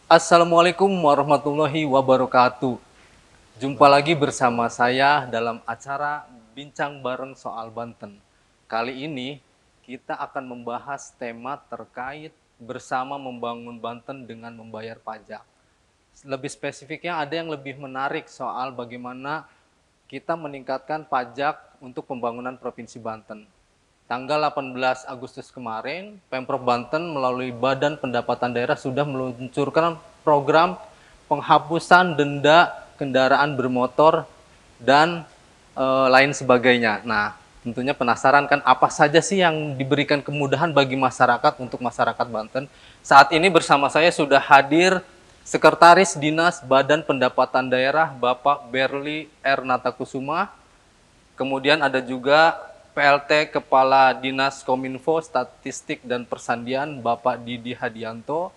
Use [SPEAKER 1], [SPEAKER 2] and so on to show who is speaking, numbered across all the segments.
[SPEAKER 1] Assalamualaikum warahmatullahi wabarakatuh. Jumpa lagi bersama saya dalam acara Bincang Bareng Soal Banten. Kali ini kita akan membahas tema terkait bersama membangun Banten dengan membayar pajak. Lebih spesifiknya ada yang lebih menarik soal bagaimana kita meningkatkan pajak untuk pembangunan Provinsi Banten. Tanggal 18 Agustus kemarin, Pemprov Banten melalui Badan Pendapatan Daerah sudah meluncurkan program penghapusan denda kendaraan bermotor dan lain sebagainya. Nah, tentunya penasaran kan apa saja sih yang diberikan kemudahan bagi masyarakat untuk masyarakat Banten. Saat ini bersama saya sudah hadir Sekretaris Dinas Badan Pendapatan Daerah Bapak Berli R. Natakusuma. Kemudian ada juga PLT Kepala Dinas Kominfo Statistik dan Persandian Bapak Didi Hadianto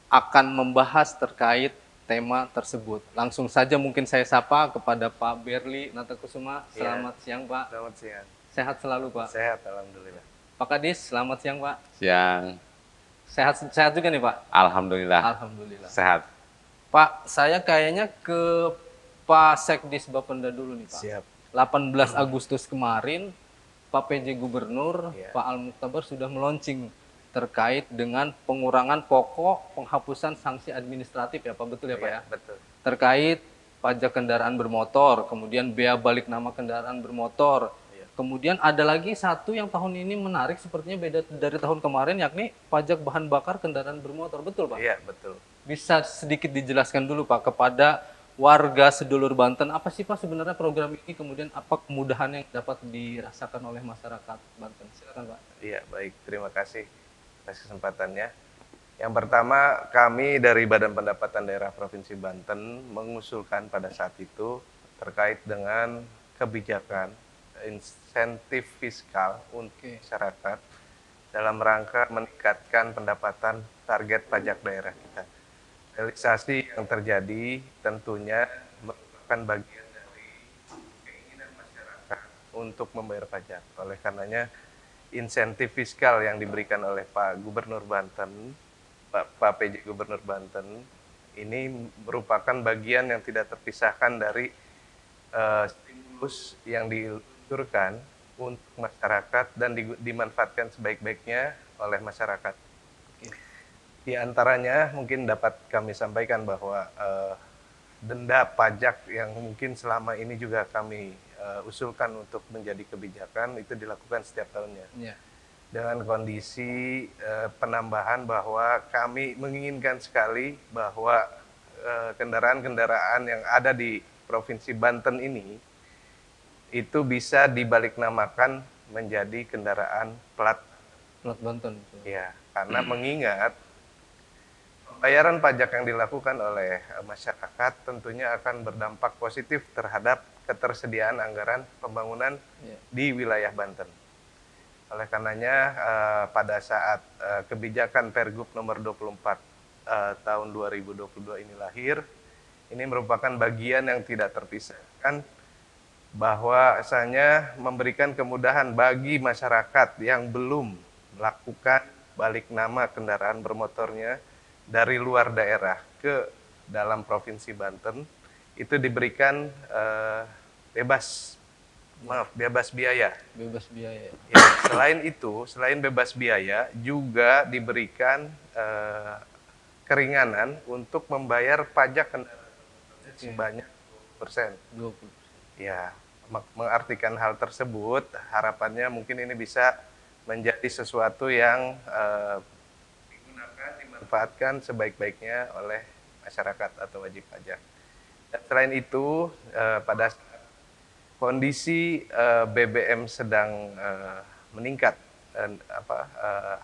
[SPEAKER 1] akan membahas terkait tema tersebut. Langsung saja mungkin saya sapa kepada Pak Berli Natakusuma. Selamat siang Pak.
[SPEAKER 2] Selamat siang.
[SPEAKER 1] Sehat selalu Pak.
[SPEAKER 2] Sehat, alhamdulillah.
[SPEAKER 1] Pak Kadis, selamat siang Pak.
[SPEAKER 3] Siang,
[SPEAKER 1] Sehat juga nih Pak.
[SPEAKER 3] alhamdulillah
[SPEAKER 1] Alhamdulillah.
[SPEAKER 3] sehat.
[SPEAKER 1] Pak, saya kayaknya ke Pak Sekdis Bapenda dulu nih Pak.
[SPEAKER 2] Siap.
[SPEAKER 1] 18 Agustus kemarin, Pak PJ Gubernur,
[SPEAKER 2] Ya.
[SPEAKER 1] Pak Al-Muktabar sudah meluncing terkait dengan pengurangan pokok penghapusan sanksi administratif ya Pak, betul ya Pak ya?
[SPEAKER 2] Betul.
[SPEAKER 1] Terkait pajak kendaraan bermotor, kemudian bea balik nama kendaraan bermotor.
[SPEAKER 2] Ya.
[SPEAKER 1] Kemudian ada lagi satu yang tahun ini menarik sepertinya beda dari tahun kemarin, yakni pajak bahan bakar kendaraan bermotor, betul Pak?
[SPEAKER 2] Iya, betul.
[SPEAKER 1] Bisa sedikit dijelaskan dulu Pak kepada warga sedulur Banten, apa sih Pak sebenarnya program ini, kemudian apa kemudahan yang dapat dirasakan oleh masyarakat Banten? Silakan Pak.
[SPEAKER 2] Iya, baik. Terima kasih atas kesempatannya. Yang pertama, kami dari Badan Pendapatan Daerah Provinsi Banten mengusulkan pada saat itu terkait dengan kebijakan insentif fiskal untuk masyarakat dalam rangka meningkatkan pendapatan target pajak daerah kita. Realisasi yang terjadi tentunya merupakan bagian dari keinginan masyarakat untuk membayar pajak. Oleh karenanya, insentif fiskal yang diberikan oleh Pak Gubernur Banten, Pak PJ Gubernur Banten, ini merupakan bagian yang tidak terpisahkan dari stimulus yang diluncurkan untuk masyarakat dan dimanfaatkan sebaik-baiknya oleh masyarakat. Di antaranya mungkin dapat kami sampaikan bahwa denda pajak yang mungkin selama ini juga kami usulkan untuk menjadi kebijakan itu dilakukan setiap tahunnya.
[SPEAKER 1] Ya.
[SPEAKER 2] Dengan kondisi penambahan bahwa kami menginginkan sekali bahwa kendaraan-kendaraan yang ada di Provinsi Banten ini itu bisa dibaliknamakan menjadi kendaraan plat
[SPEAKER 1] Banten.
[SPEAKER 2] ya, karena mengingat pembayaran pajak yang dilakukan oleh masyarakat tentunya akan berdampak positif terhadap ketersediaan anggaran pembangunan di wilayah Banten. Oleh karenanya pada saat kebijakan Pergub nomor 24 tahun 2022 ini lahir, ini merupakan bagian yang tidak terpisahkan bahwasanya memberikan kemudahan bagi masyarakat yang belum melakukan balik nama kendaraan bermotornya dari luar daerah ke dalam Provinsi Banten itu diberikan bebas biaya.
[SPEAKER 1] Bebas biaya.
[SPEAKER 2] Ya, selain itu, selain bebas biaya juga diberikan keringanan untuk membayar pajak kendaraan sebanyak 20%. Ya, mengartikan hal tersebut, harapannya mungkin ini bisa menjadi sesuatu yang dimanfaatkan sebaik-baiknya oleh masyarakat atau wajib pajak. Dan selain itu, pada kondisi BBM sedang meningkat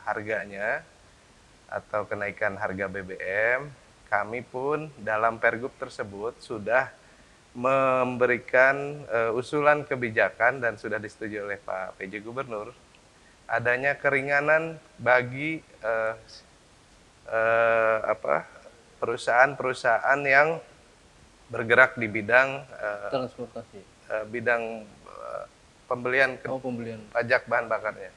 [SPEAKER 2] harganya atau kenaikan harga BBM, kami pun dalam Pergub tersebut sudah memberikan usulan kebijakan dan sudah disetujui oleh Pak PJ Gubernur adanya keringanan bagi perusahaan-perusahaan yang bergerak di bidang
[SPEAKER 1] Transportasi.
[SPEAKER 2] pembelian
[SPEAKER 1] Pembelian
[SPEAKER 2] pajak bahan bakarnya.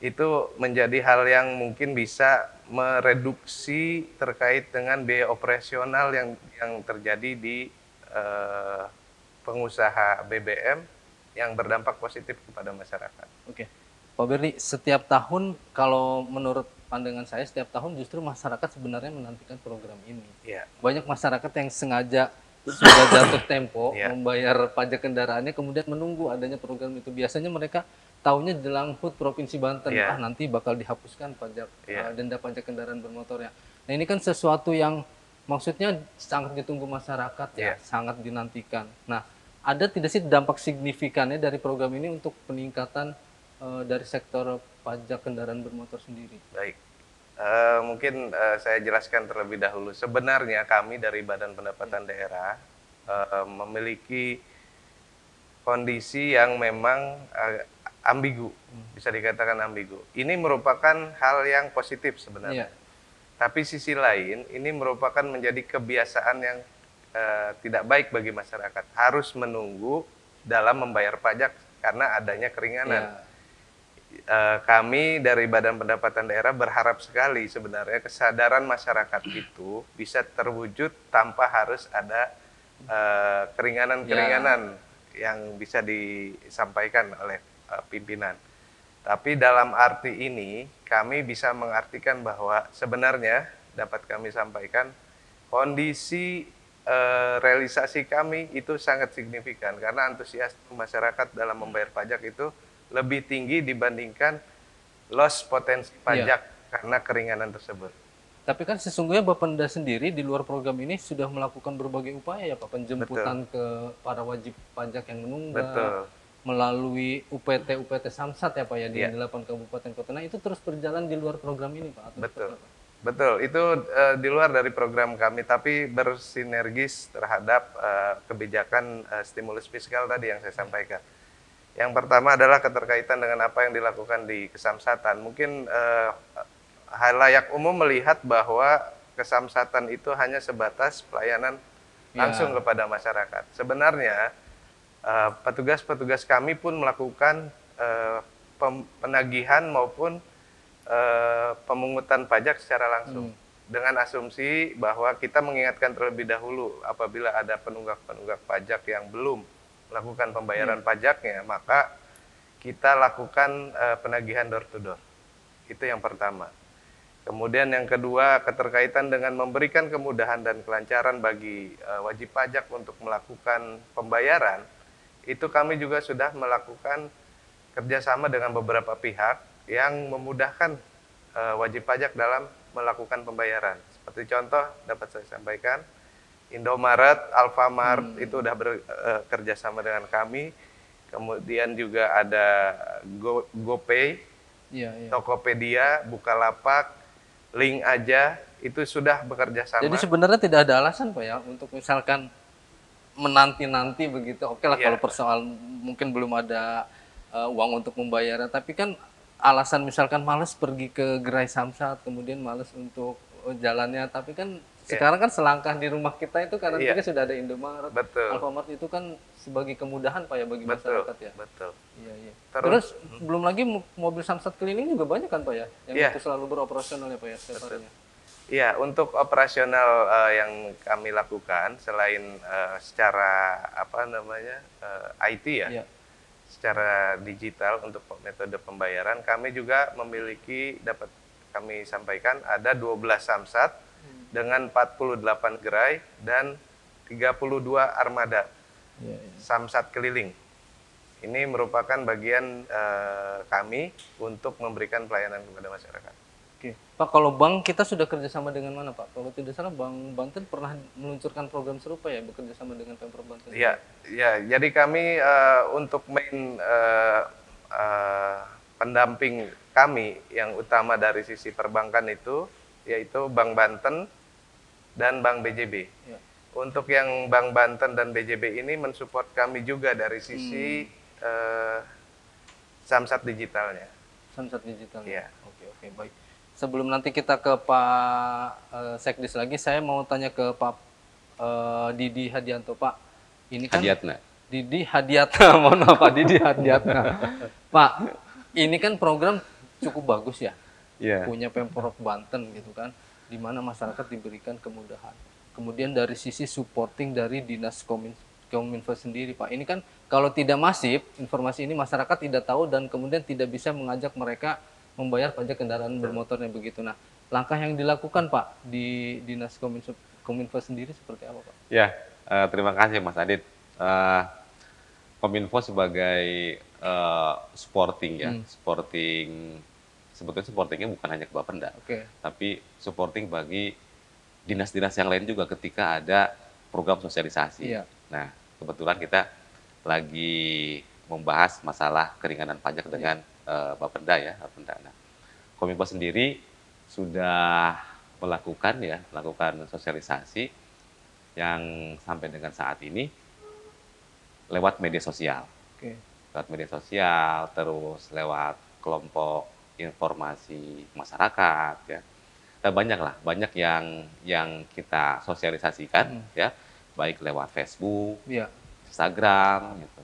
[SPEAKER 2] itu menjadi hal yang mungkin bisa mereduksi terkait dengan biaya operasional yang terjadi di eh, pengusaha BBM yang berdampak positif kepada masyarakat.
[SPEAKER 1] Oke, Pak Berli, setiap tahun kalau menurut pandangan saya setiap tahun justru masyarakat sebenarnya menantikan program ini.
[SPEAKER 2] Ya,
[SPEAKER 1] Banyak masyarakat yang sengaja sudah jatuh tempo
[SPEAKER 2] ya,
[SPEAKER 1] membayar pajak kendaraannya kemudian menunggu adanya program itu. Biasanya mereka tahunya jelang HUT Provinsi Banten,
[SPEAKER 2] ya,
[SPEAKER 1] nanti bakal dihapuskan pajak
[SPEAKER 2] ya,
[SPEAKER 1] denda pajak kendaraan bermotor ya. Nah ini kan sesuatu yang maksudnya sangat ditunggu masyarakat ya,
[SPEAKER 2] ya.
[SPEAKER 1] sangat dinantikan. Nah ada tidak sih dampak signifikannya dari program ini untuk peningkatan dari sektor pajak kendaraan bermotor sendiri?
[SPEAKER 2] Baik. Mungkin saya jelaskan terlebih dahulu. Sebenarnya kami dari Badan Pendapatan Daerah memiliki kondisi yang memang ambigu, bisa dikatakan ambigu. Ini merupakan hal yang positif sebenarnya.
[SPEAKER 1] Iya.
[SPEAKER 2] Tapi sisi lain, ini merupakan menjadi kebiasaan yang tidak baik bagi masyarakat. Harus menunggu dalam membayar pajak karena adanya keringanan.
[SPEAKER 1] Iya.
[SPEAKER 2] Kami dari Badan Pendapatan Daerah berharap sekali sebenarnya kesadaran masyarakat itu bisa terwujud tanpa harus ada keringanan-keringanan yang bisa disampaikan oleh pimpinan. Tapi dalam arti ini kami bisa mengartikan bahwa sebenarnya dapat kami sampaikan kondisi realisasi kami itu sangat signifikan karena antusias masyarakat dalam membayar pajak itu lebih tinggi dibandingkan loss potensi pajak karena keringanan tersebut.
[SPEAKER 1] Tapi kan sesungguhnya Bapenda sendiri di luar program ini sudah melakukan berbagai upaya ya Pak, penjemputan ke para wajib pajak yang menunggak,
[SPEAKER 2] Betul.
[SPEAKER 1] melalui UPT Samsat ya Pak ya di
[SPEAKER 2] Ya.
[SPEAKER 1] 8 kabupaten kota. Nah itu terus berjalan di luar program ini Pak? Atau
[SPEAKER 2] Betul.
[SPEAKER 1] seperti apa?
[SPEAKER 2] Betul, itu di luar dari program kami, tapi bersinergis terhadap kebijakan stimulus fiskal tadi yang saya sampaikan. Yang pertama adalah keterkaitan dengan apa yang dilakukan di Kesamsatan. Mungkin halayak umum melihat bahwa Kesamsatan itu hanya sebatas pelayanan langsung kepada masyarakat. Sebenarnya petugas-petugas kami pun melakukan penagihan maupun pemungutan pajak secara langsung dengan asumsi bahwa kita mengingatkan terlebih dahulu apabila ada penunggak-penunggak pajak yang belum melakukan pembayaran pajaknya, maka kita lakukan penagihan door to door. Itu yang pertama. Kemudian yang kedua, keterkaitan dengan memberikan kemudahan dan kelancaran bagi wajib pajak untuk melakukan pembayaran, itu kami juga sudah melakukan kerjasama dengan beberapa pihak yang memudahkan wajib pajak dalam melakukan pembayaran. Seperti contoh dapat saya sampaikan, Indomaret, Alfamart itu udah bekerja sama dengan kami. Kemudian juga ada GoPay, Tokopedia, Bukalapak, Link Aja, itu sudah bekerja sama.
[SPEAKER 1] Jadi sebenarnya tidak ada alasan Pak ya untuk misalkan menanti-nanti begitu. Oke lah kalau persoal mungkin belum ada uang untuk membayar, tapi kan alasan misalkan males pergi ke gerai Samsat, kemudian males untuk jalannya, tapi kan sekarang kan selangkah di rumah kita itu karena juga sudah ada Indomaret, Alfamart, itu kan sebagai kemudahan Pak ya bagi masyarakat ya.
[SPEAKER 2] Betul.
[SPEAKER 1] Iya. Terus belum lagi mobil Samsat keliling juga banyak kan Pak ya, yang itu selalu beroperasional ya Pak ya setiap harinya.
[SPEAKER 2] Iya, untuk operasional yang kami lakukan selain secara IT ya, secara digital untuk metode pembayaran, kami juga memiliki, dapat kami sampaikan, ada 12 Samsat dengan 48 gerai dan 32 armada Samsat keliling. Ini merupakan bagian kami untuk memberikan pelayanan kepada masyarakat.
[SPEAKER 1] Oke, Pak, kalau bank kita sudah kerjasama dengan mana Pak? Kalau tidak salah Bank Banten pernah meluncurkan program serupa ya, bekerjasama dengan Pemprov Banten.
[SPEAKER 2] Iya, jadi kami untuk main pendamping kami yang utama dari sisi perbankan itu, yaitu Bank Banten dan Bank BJB. Untuk yang Bank Banten dan BJB ini mensupport kami juga dari sisi Samsat digitalnya.
[SPEAKER 1] Samsat digitalnya.
[SPEAKER 2] Iya.
[SPEAKER 1] Oke, baik. Sebelum nanti kita ke Pak Sekdis lagi, saya mau tanya ke Pak Didi Hadianto. Pak, ini kan
[SPEAKER 3] Hadiatna.
[SPEAKER 1] Didi Hadiatna, mohon maaf Pak, Didi Hadiatna. Pak, ini kan program cukup bagus ya.
[SPEAKER 2] Iya.
[SPEAKER 1] Punya Pemprov Banten gitu kan, di mana masyarakat diberikan kemudahan. Kemudian dari sisi supporting dari Dinas Kominfo sendiri, Pak. Ini kan kalau tidak masif, informasi ini masyarakat tidak tahu dan kemudian tidak bisa mengajak mereka membayar pajak kendaraan bermotornya begitu. Nah, langkah yang dilakukan Pak di Dinas Kominfo sendiri seperti apa Pak?
[SPEAKER 3] Ya, terima kasih Mas Adit. Eh, Kominfo sebagai supporting ya, supporting sebetulnya supportingnya bukan hanya ke Bapenda,
[SPEAKER 1] Oke.
[SPEAKER 3] tapi supporting bagi dinas-dinas yang lain juga ketika ada program sosialisasi.
[SPEAKER 1] Iya.
[SPEAKER 3] Nah, kebetulan kita lagi membahas masalah keringanan pajak dengan Bapenda ya, Bapenda. Nah, Kominfo sendiri sudah melakukan sosialisasi yang sampai dengan saat ini lewat media sosial.
[SPEAKER 1] Oke.
[SPEAKER 3] Lewat media sosial, terus lewat kelompok informasi masyarakat ya. Dan banyak yang kita sosialisasikan ya, baik lewat Facebook,
[SPEAKER 1] Iya.
[SPEAKER 3] Instagram gitu.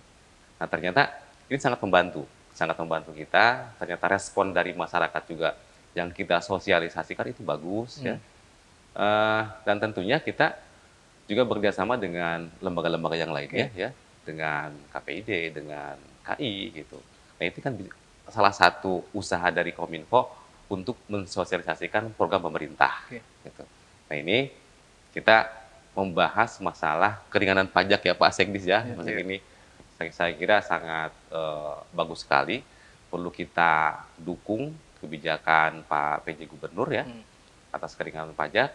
[SPEAKER 3] Nah, ternyata ini sangat membantu kita. Ternyata respon dari masyarakat juga yang kita sosialisasikan itu bagus ya. Dan tentunya kita juga bekerjasama dengan lembaga-lembaga yang lainnya ya, dengan KPID, dengan KI gitu. Nah, itu kan salah satu usaha dari Kominfo untuk mensosialisasikan program pemerintah. Gitu. Nah, ini kita membahas masalah keringanan pajak ya Pak Sekdis ya. Maksudnya ini saya kira sangat bagus sekali. Perlu kita dukung kebijakan Pak PJ Gubernur ya atas keringanan pajak.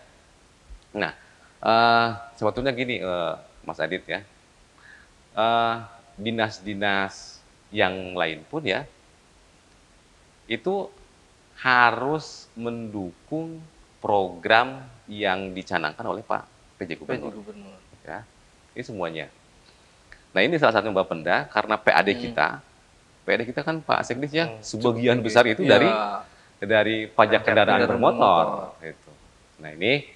[SPEAKER 3] Nah, sebetulnya gini Mas Adit ya, dinas-dinas yang lain pun ya, itu harus mendukung program yang dicanangkan oleh Pak PJ Gubernur. Ya, ini semuanya. Nah, ini salah satu Bapenda karena PAD kita kan Pak Sekdis ya, sebagian besar itu dari pajak kendaraan bermotor. Gitu. Nah, ini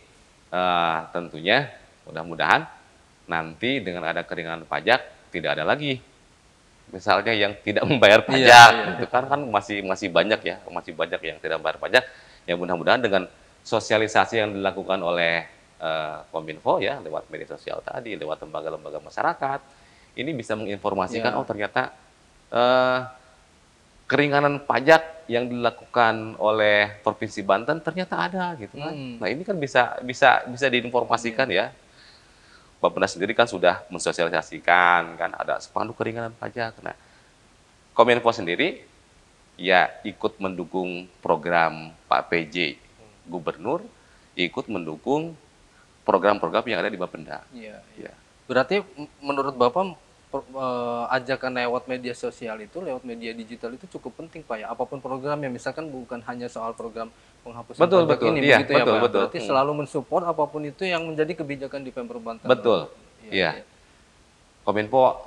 [SPEAKER 3] tentunya mudah-mudahan nanti dengan ada keringanan pajak tidak ada lagi misalnya yang tidak membayar pajak, itu kan masih banyak ya, yang tidak membayar pajak. Ya mudah-mudahan dengan sosialisasi yang dilakukan oleh Kominfo ya lewat media sosial tadi, lewat lembaga-lembaga masyarakat, ini bisa menginformasikan oh ternyata keringanan pajak yang dilakukan oleh Provinsi Banten ternyata ada gitu kan. Nah, ini kan bisa diinformasikan ya. Bapenda sendiri kan sudah mensosialisasikan kan ada spanduk keringanan pajak. Nah, Kominfo sendiri ya ikut mendukung program Pak PJ Gubernur, ikut mendukung program-program yang ada di Bapenda.
[SPEAKER 1] Iya. Berarti menurut Bapak ajakan lewat media sosial itu, lewat media digital itu cukup penting Pak ya. Apapun programnya, misalkan bukan hanya soal program penghapusan pajak ini, begitu ya Pak. Berarti selalu mensupport apapun itu yang menjadi kebijakan di Pemprov Banten.
[SPEAKER 3] Betul. Iya. Kominfo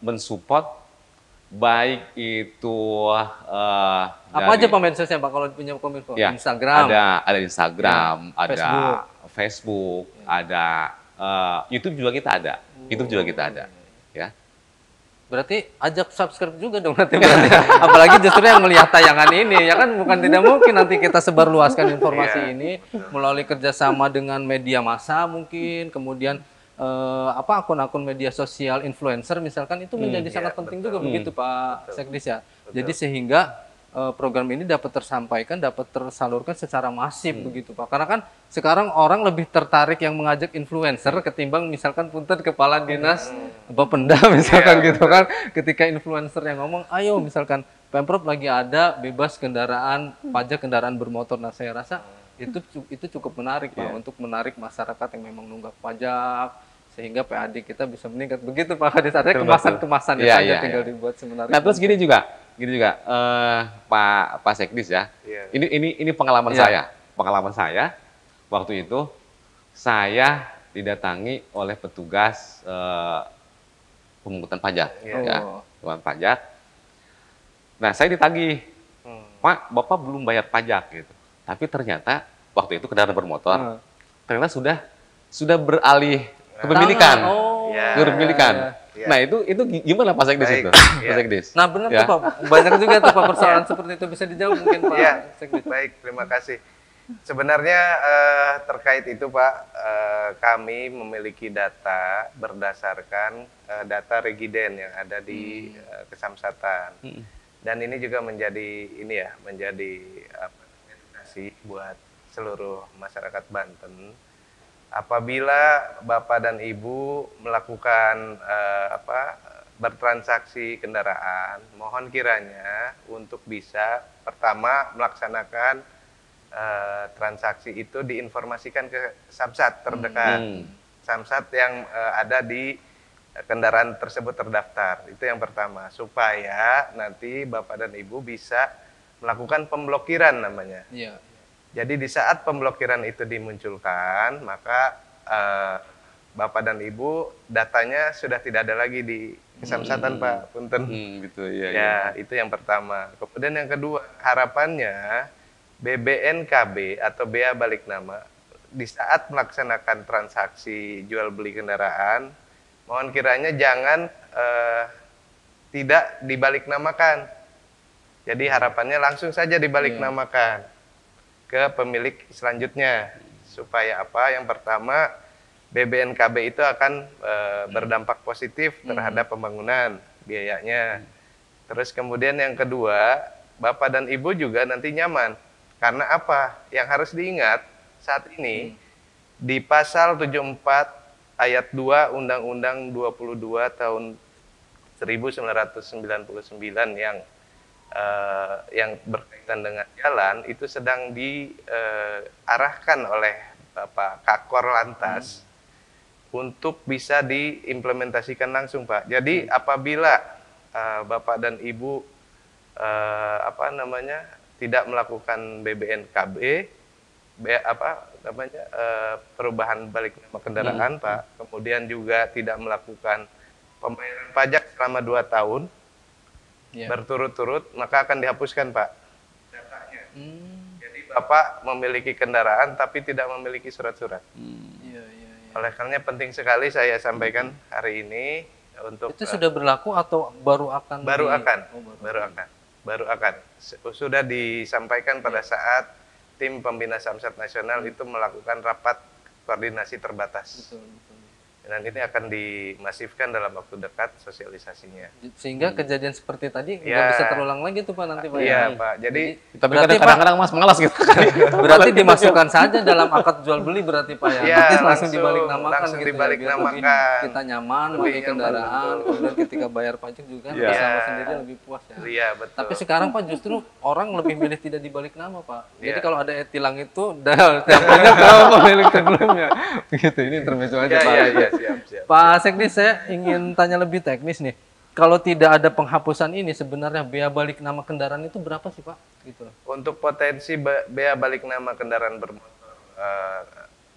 [SPEAKER 3] mensupport baik itu
[SPEAKER 1] apa aja Pak medsosnya Pak kalau punya Kominfo?
[SPEAKER 3] Ya,
[SPEAKER 1] Instagram.
[SPEAKER 3] Ada Instagram, ada Facebook, ada YouTube juga kita ada. Ya.
[SPEAKER 1] Berarti ajak subscribe juga dong nanti. Apalagi justru yang melihat tayangan ini, ya kan bukan tidak mungkin nanti kita sebarluaskan informasi ini melalui kerjasama dengan media massa mungkin, kemudian akun-akun media sosial influencer misalkan itu menjadi sangat penting juga begitu Pak Sekdis ya. Jadi sehingga program ini dapat tersampaikan, dapat tersalurkan secara masif begitu Pak. Karena kan sekarang orang lebih tertarik yang mengajak influencer ketimbang misalkan punten kepala dinas Bapenda misalkan gitu kan. Ketika influencer yang ngomong, ayo misalkan Pemprov lagi ada bebas kendaraan, pajak kendaraan bermotor. Nah, saya rasa itu cukup menarik Pak untuk menarik masyarakat yang memang nunggak pajak sehingga PAD kita bisa meningkat. Begitu Pak Kadis, artinya kemasan-kemasannya saja tinggal dibuat sebenarnya.
[SPEAKER 3] Nah, terus gini juga Pak Sekdis ya. Ini pengalaman saya waktu itu saya didatangi oleh petugas pemungutan pajak pemungutan pajak. Nah, saya ditagih, Pak, Bapak belum bayar pajak gitu. Tapi ternyata waktu itu kendaraan bermotor ternyata sudah beralih kepemilikan.
[SPEAKER 2] Ya.
[SPEAKER 3] kepemilikan.
[SPEAKER 2] Ya.
[SPEAKER 3] Nah, itu gimana Pak Sekdes
[SPEAKER 2] Baik,
[SPEAKER 3] itu?
[SPEAKER 2] ya.
[SPEAKER 3] Pak Sekdes.
[SPEAKER 1] Nah benar
[SPEAKER 3] Ya.
[SPEAKER 1] tuh Pak, banyak juga tuh Pak persoalan seperti itu bisa dijawab mungkin Pak
[SPEAKER 2] Ya,
[SPEAKER 1] Sekdes.
[SPEAKER 2] baik, terima kasih. Sebenarnya terkait itu Pak, kami memiliki data berdasarkan data regiden yang ada di Kesamsatan. Dan ini juga menjadi edukasi buat seluruh masyarakat Banten. Apabila Bapak dan Ibu melakukan bertransaksi kendaraan, mohon kiranya untuk bisa pertama melaksanakan transaksi itu diinformasikan ke Samsat terdekat. Samsat yang ada di kendaraan tersebut terdaftar. Itu yang pertama, supaya nanti Bapak dan Ibu bisa melakukan pemblokiran namanya.
[SPEAKER 1] Iya.
[SPEAKER 2] Jadi di saat pemblokiran itu dimunculkan, maka Bapak dan Ibu datanya sudah tidak ada lagi di Kesamsatan Pak, punten.
[SPEAKER 3] Gitu ya.
[SPEAKER 2] Ya, itu yang pertama. Kemudian yang kedua, harapannya BBNKB atau bea balik nama di saat melaksanakan transaksi jual beli kendaraan, mohon kiranya jangan tidak dibalik namakan. Jadi harapannya langsung saja dibalik namakan ke pemilik selanjutnya, supaya apa? Yang pertama, BBNKB itu akan berdampak positif terhadap pembangunan biayanya. Terus kemudian yang kedua, Bapak dan Ibu juga nanti nyaman. Karena apa? Yang harus diingat saat ini di pasal 74 ayat 2 Undang-Undang 22 tahun 1999 yang berkaitan dengan jalan itu sedang diarahkan oleh Bapak Kakor Lantas untuk bisa diimplementasikan langsung Pak. Jadi apabila Bapak dan Ibu tidak melakukan BBNKB, perubahan balik nama kendaraan Pak, kemudian juga tidak melakukan pembayaran pajak selama 2 tahun berturut-turut, maka akan dihapuskan Pak datanya. Jadi Bapak memiliki kendaraan tapi tidak memiliki surat-surat. Oleh karena penting sekali saya sampaikan hari ini untuk
[SPEAKER 1] Itu sudah berlaku atau baru akan?
[SPEAKER 2] Baru akan. Sudah disampaikan pada saat tim pembina Samsat Nasional itu melakukan rapat koordinasi terbatas.
[SPEAKER 1] Betul.
[SPEAKER 2] Dan ini akan dimasifkan dalam waktu dekat sosialisasinya.
[SPEAKER 1] Sehingga kejadian seperti tadi nggak
[SPEAKER 2] Ya.
[SPEAKER 1] bisa terulang lagi tuh Pak nanti Pak.
[SPEAKER 2] Iya Pak, jadi
[SPEAKER 3] Tapi
[SPEAKER 1] berarti,
[SPEAKER 3] kadang-kadang Mas malas gitu.
[SPEAKER 1] berarti dimasukkan saja dalam akad jual beli berarti Pak ya.
[SPEAKER 2] Iya,
[SPEAKER 1] Nanti langsung
[SPEAKER 2] langsung
[SPEAKER 1] dibalik namakan
[SPEAKER 2] langsung
[SPEAKER 1] gitu
[SPEAKER 2] dibalik
[SPEAKER 1] ya. Biar lebih
[SPEAKER 2] namakan.
[SPEAKER 1] kita nyaman
[SPEAKER 2] Lebih
[SPEAKER 1] pakai
[SPEAKER 2] nyaman,
[SPEAKER 1] kendaraan,
[SPEAKER 2] betul.
[SPEAKER 1] kemudian ketika bayar pajak juga
[SPEAKER 2] Iya.
[SPEAKER 1] bersama sendiri lebih puas ya.
[SPEAKER 2] Iya betul.
[SPEAKER 1] Tapi sekarang Pak justru orang lebih milih tidak dibalik nama Pak. Jadi
[SPEAKER 2] Iya.
[SPEAKER 1] kalau ada e-tilang itu dampaknya ke pemilik sebelumnya. Begitu, ini intermezzo aja Pak.
[SPEAKER 2] Iya, siap.
[SPEAKER 1] Pak Sekdes, saya ingin tanya lebih teknis nih. Kalau tidak ada penghapusan ini, sebenarnya bea balik nama kendaraan itu berapa sih Pak? Gitu.
[SPEAKER 2] Untuk potensi bea balik nama kendaraan bermotor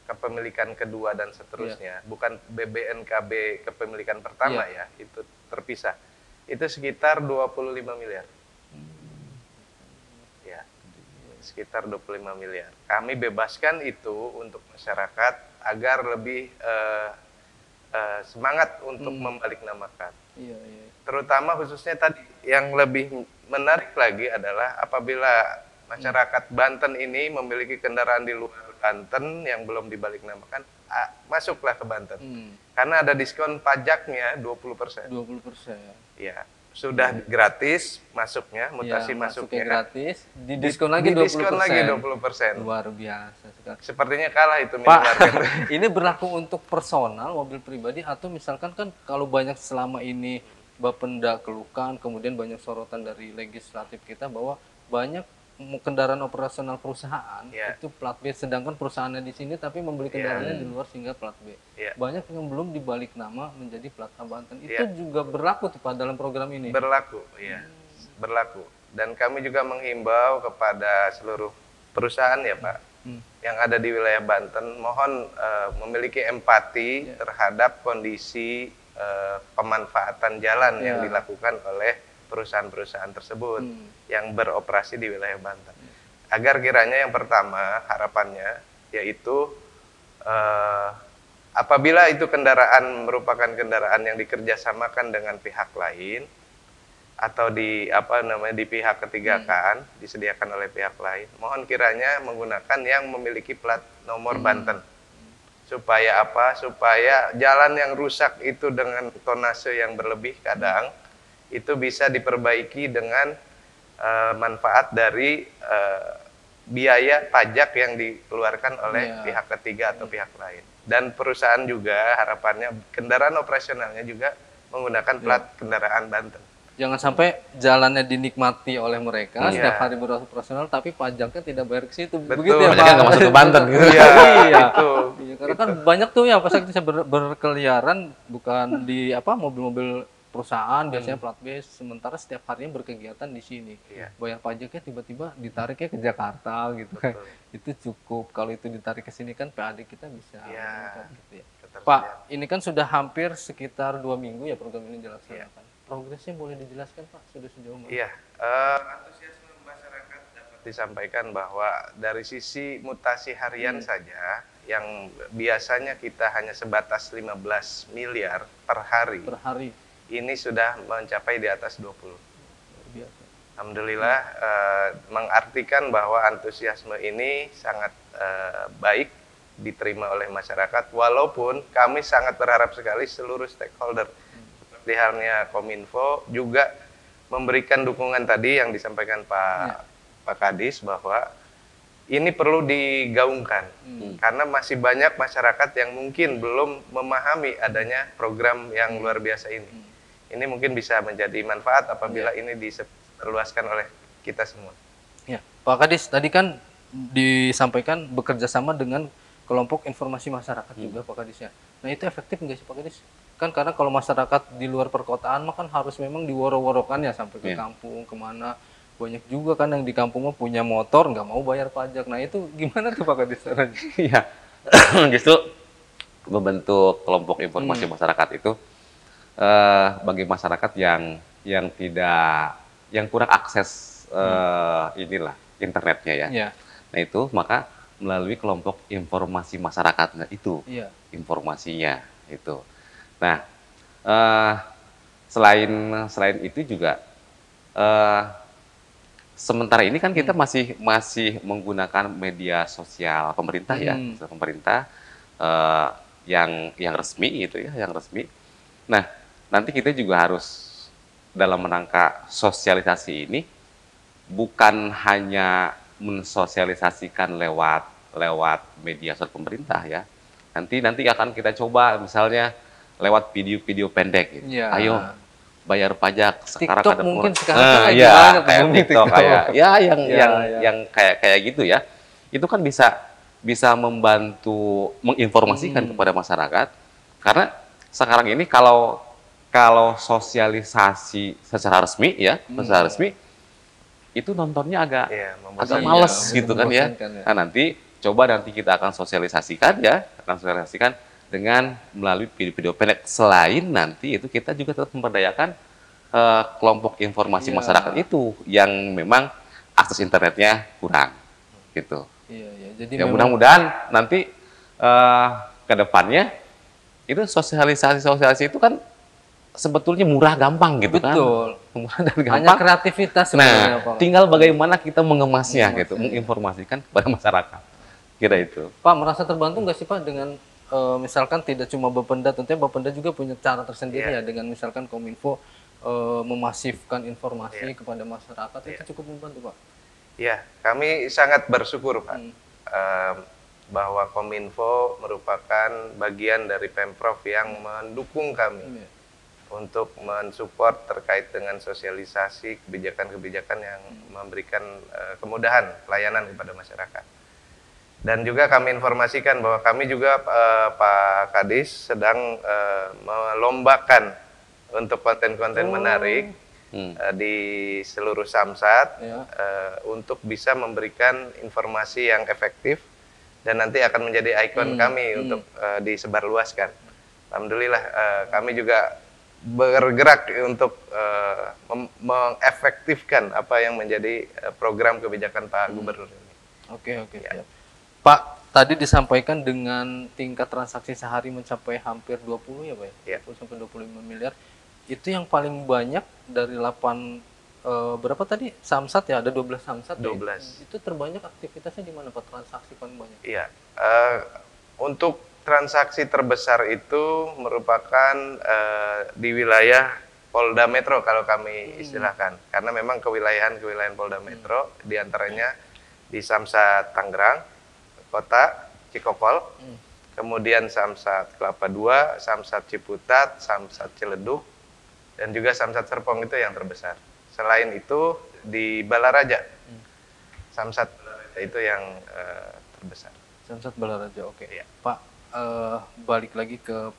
[SPEAKER 2] kepemilikan kedua dan seterusnya, bukan BBNKB kepemilikan pertama ya, itu terpisah. Itu sekitar 25 miliar. Ya, sekitar 25 miliar. Kami bebaskan itu untuk masyarakat agar lebih semangat untuk membalik namakan.
[SPEAKER 1] Iya.
[SPEAKER 2] Terutama khususnya tadi yang lebih menarik lagi adalah apabila masyarakat Banten ini memiliki kendaraan di luar Banten yang belum dibalik namakan, masuklah ke Banten. Karena ada diskon pajaknya 20%.
[SPEAKER 1] 20%.
[SPEAKER 2] Ya, sudah gratis masuknya, mutasi
[SPEAKER 1] masuknya
[SPEAKER 2] masuknya.
[SPEAKER 1] gratis, didiskon lagi 20%.
[SPEAKER 2] Didiskon lagi 20%.
[SPEAKER 1] Luar biasa sekali.
[SPEAKER 2] Sepertinya kalah itu
[SPEAKER 1] Pak,
[SPEAKER 2] minimarket.
[SPEAKER 1] ini berlaku untuk personal mobil pribadi atau misalkan kan kalau banyak selama ini Bapenda keluhkan, kemudian banyak sorotan dari legislatif kita bahwa banyak kendaraan operasional perusahaan itu plat B, sedangkan perusahaannya di sini tapi membeli kendaraannya di luar sehingga plat B. Banyak yang belum dibalik nama menjadi plat A Banten. Itu juga berlaku tuh Pak dalam program ini.
[SPEAKER 2] Berlaku, iya. Berlaku. Dan kami juga menghimbau kepada seluruh perusahaan ya Pak, yang ada di wilayah Banten, mohon memiliki empati terhadap kondisi pemanfaatan jalan yang dilakukan oleh perusahaan-perusahaan tersebut yang beroperasi di wilayah Banten. Agar kiranya yang pertama harapannya yaitu apabila itu kendaraan merupakan kendaraan yang dikerjasamakan dengan pihak lain atau di di pihak ketiga kan disediakan oleh pihak lain, mohon kiranya menggunakan yang memiliki plat nomor Banten. Supaya apa? Supaya jalan yang rusak itu dengan tonase yang berlebih kadang itu bisa diperbaiki dengan manfaat dari biaya pajak yang dikeluarkan oleh pihak ketiga atau pihak lain. Dan perusahaan juga harapannya kendaraan operasionalnya juga menggunakan plat kendaraan Banten.
[SPEAKER 1] Jangan sampai jalannya dinikmati oleh mereka setiap hari beroperasional, tapi pajaknya tidak bayar ke situ.
[SPEAKER 2] Betul.
[SPEAKER 1] Begitu ya, Pak?
[SPEAKER 3] Pajaknya nggak masuk ke Banten gitu.
[SPEAKER 2] Iya,
[SPEAKER 1] Iya.
[SPEAKER 2] itu.
[SPEAKER 1] Iya, karena kan banyak tuh ya pajak bisa berkeliaran bukan di mobil-mobil perusahaan biasanya plat B, sementara setiap harinya berkegiatan di sini. Bayar pajaknya tiba-tiba ditariknya ke Jakarta gitu kan. Itu cukup. Kalau itu ditarik ke sini kan PAD kita bisa gitu ya. Pak, ini kan sudah hampir sekitar 2 minggu ya program ini dilaksanakan. Progresnya boleh dijelaskan Pak, sudah sejauh mana?
[SPEAKER 2] Iya, antusiasme masyarakat dapat disampaikan bahwa dari sisi mutasi harian saja, yang biasanya kita hanya sebatas 15 miliar per hari, ini sudah mencapai di atas 20.
[SPEAKER 1] Biasa.
[SPEAKER 2] Alhamdulillah, mengartikan bahwa antusiasme ini sangat baik diterima oleh masyarakat, walaupun kami sangat berharap sekali seluruh stakeholder seperti halnya Kominfo juga memberikan dukungan tadi yang disampaikan Pak Kadis bahwa ini perlu digaungkan karena masih banyak masyarakat yang mungkin belum memahami adanya program yang luar biasa ini. Ini mungkin bisa menjadi manfaat apabila ini disebarluaskan oleh kita semua.
[SPEAKER 1] Ya, Pak Kadis tadi kan disampaikan bekerja sama dengan kelompok informasi masyarakat juga Pak Kadis ya. Nah itu efektif nggak sih Pak Kadis? Kan karena kalau masyarakat di luar perkotaan mah kan harus memang diworo-worokan ya sampai ke kampung kemana. Banyak juga kan yang di kampung mah punya motor nggak mau bayar pajak. Nah itu gimana tuh Pak Kadis?
[SPEAKER 3] Iya, justru membentuk kelompok informasi masyarakat itu bagi masyarakat yang kurang akses internetnya ya. Nah itu maka melalui kelompok informasi masyarakat itu informasinya itu. Nah selain itu juga sementara ini kan kita masih menggunakan media sosial pemerintah pemerintah yang resmi gitu ya, yang resmi. Nah nanti kita juga harus dalam rangka sosialisasi ini bukan hanya mensosialisasikan lewat media sosial pemerintah ya. Nanti akan kita coba misalnya lewat video-video pendek gitu. Ayo bayar pajak sekarang
[SPEAKER 1] TikTok
[SPEAKER 3] ada
[SPEAKER 1] mungkin sekarang kayak
[SPEAKER 3] TikTok yang kayak gitu ya. Itu kan bisa membantu menginformasikan kepada masyarakat karena sekarang ini kalau sosialisasi secara resmi itu nontonnya agak males gitu kan ya. Nah nanti kita akan sosialisasikan dengan melalui video-video pendek. Selain nanti itu kita juga tetap memberdayakan kelompok informasi masyarakat itu yang memang akses internetnya kurang gitu.
[SPEAKER 1] Jadi
[SPEAKER 3] ya mudah-mudahan nanti ke depannya itu sosialisasi itu kan sebetulnya murah gampang gitu kan. Murah dan gampang.
[SPEAKER 1] Hanya kreativitas sebenarnya.
[SPEAKER 3] Nah, tinggal bagaimana kita mengemasnya gitu, menginformasikan kepada masyarakat. Kira itu.
[SPEAKER 1] Pak, merasa terbantu nggak sih Pak dengan misalkan tidak cuma Bapenda, tentunya Bapenda juga punya cara tersendiri ya dengan misalkan Kominfo memasifkan informasi kepada masyarakat itu cukup membantu Pak.
[SPEAKER 2] Ya, kami sangat bersyukur Pak bahwa Kominfo merupakan bagian dari Pemprov yang mendukung kami untuk mensupport terkait dengan sosialisasi kebijakan-kebijakan yang memberikan kemudahan pelayanan kepada masyarakat. Dan juga kami informasikan bahwa kami juga Pak Kadis sedang melombakan untuk konten-konten menarik di seluruh Samsat untuk bisa memberikan informasi yang efektif dan nanti akan menjadi ikon kami untuk disebarluaskan. Alhamdulillah kami juga bergerak untuk mengefektifkan apa yang menjadi program kebijakan Pak Gubernur ini.
[SPEAKER 1] Oke, siap. Pak, tadi disampaikan dengan tingkat transaksi sehari mencapai hampir 20 ya Pak ya?
[SPEAKER 2] Ya.
[SPEAKER 1] 20 sampai 25 miliar. Itu yang paling banyak dari 8 berapa tadi? Samsat ya, ada 12 samsat.
[SPEAKER 2] 12.
[SPEAKER 1] Itu terbanyak aktivitasnya di mana Pak, transaksi paling banyak?
[SPEAKER 2] Iya. Untuk transaksi terbesar itu merupakan di wilayah Polda Metro kalau kami istilahkan. Karena memang kewilayahan Polda Metro diantaranya di Samsat Tangerang, Kota Cikokol, kemudian Samsat Kelapa II, Samsat Ciputat, Samsat Ciledug, dan juga Samsat Serpong itu yang terbesar. Selain itu di Balaraja, Samsat Balaraja itu yang terbesar.
[SPEAKER 1] Samsat Balaraja, oke.
[SPEAKER 2] Iya.
[SPEAKER 1] Pak, balik lagi ke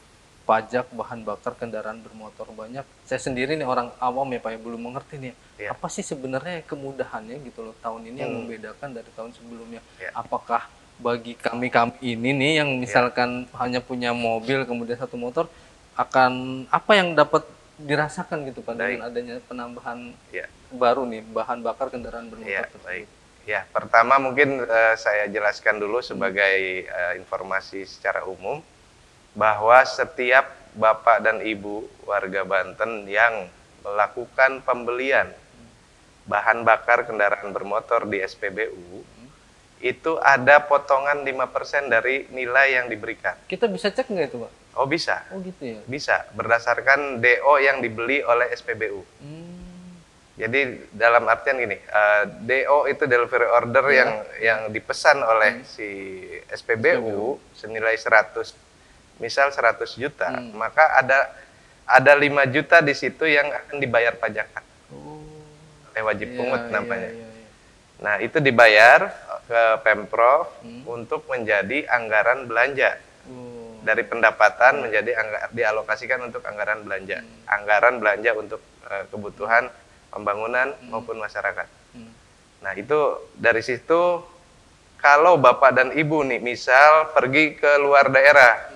[SPEAKER 1] pajak bahan bakar kendaraan bermotor banyak. Saya sendiri nih orang awam ya Pak, yang belum mengerti nih.
[SPEAKER 2] Iya.
[SPEAKER 1] Apa sih sebenarnya kemudahannya gitu loh tahun ini yang membedakan dari tahun sebelumnya?
[SPEAKER 2] Iya.
[SPEAKER 1] Apakah bagi kami ini nih yang misalkan hanya punya mobil kemudian satu motor, akan apa yang dapat dirasakan gitu Pak dengan adanya penambahan baru nih bahan bakar kendaraan bermotor tersebut?
[SPEAKER 2] Baik. Ya, pertama mungkin saya jelaskan dulu sebagai informasi secara umum bahwa setiap Bapak dan Ibu warga Banten yang melakukan pembelian bahan bakar kendaraan bermotor di SPBU itu ada potongan 5% dari nilai yang diberikan.
[SPEAKER 1] Kita bisa cek nggak itu Pak?
[SPEAKER 2] Oh bisa.
[SPEAKER 1] Oh gitu ya?
[SPEAKER 2] Bisa, berdasarkan DO yang dibeli oleh SPBU. Jadi dalam artian gini, DO itu delivery order yang dipesan oleh si SPBU senilai 100, misal 100 juta, maka ada 5 juta di situ yang akan dibayar pajakan. Wajib pungut namanya. Nah, itu dibayar ke Pemprov untuk menjadi anggaran belanja. Dari pendapatan menjadi dialokasikan untuk anggaran belanja. Anggaran belanja untuk kebutuhan pembangunan maupun masyarakat. Nah, itu dari situ kalau Bapak dan Ibu nih misal pergi ke luar daerah,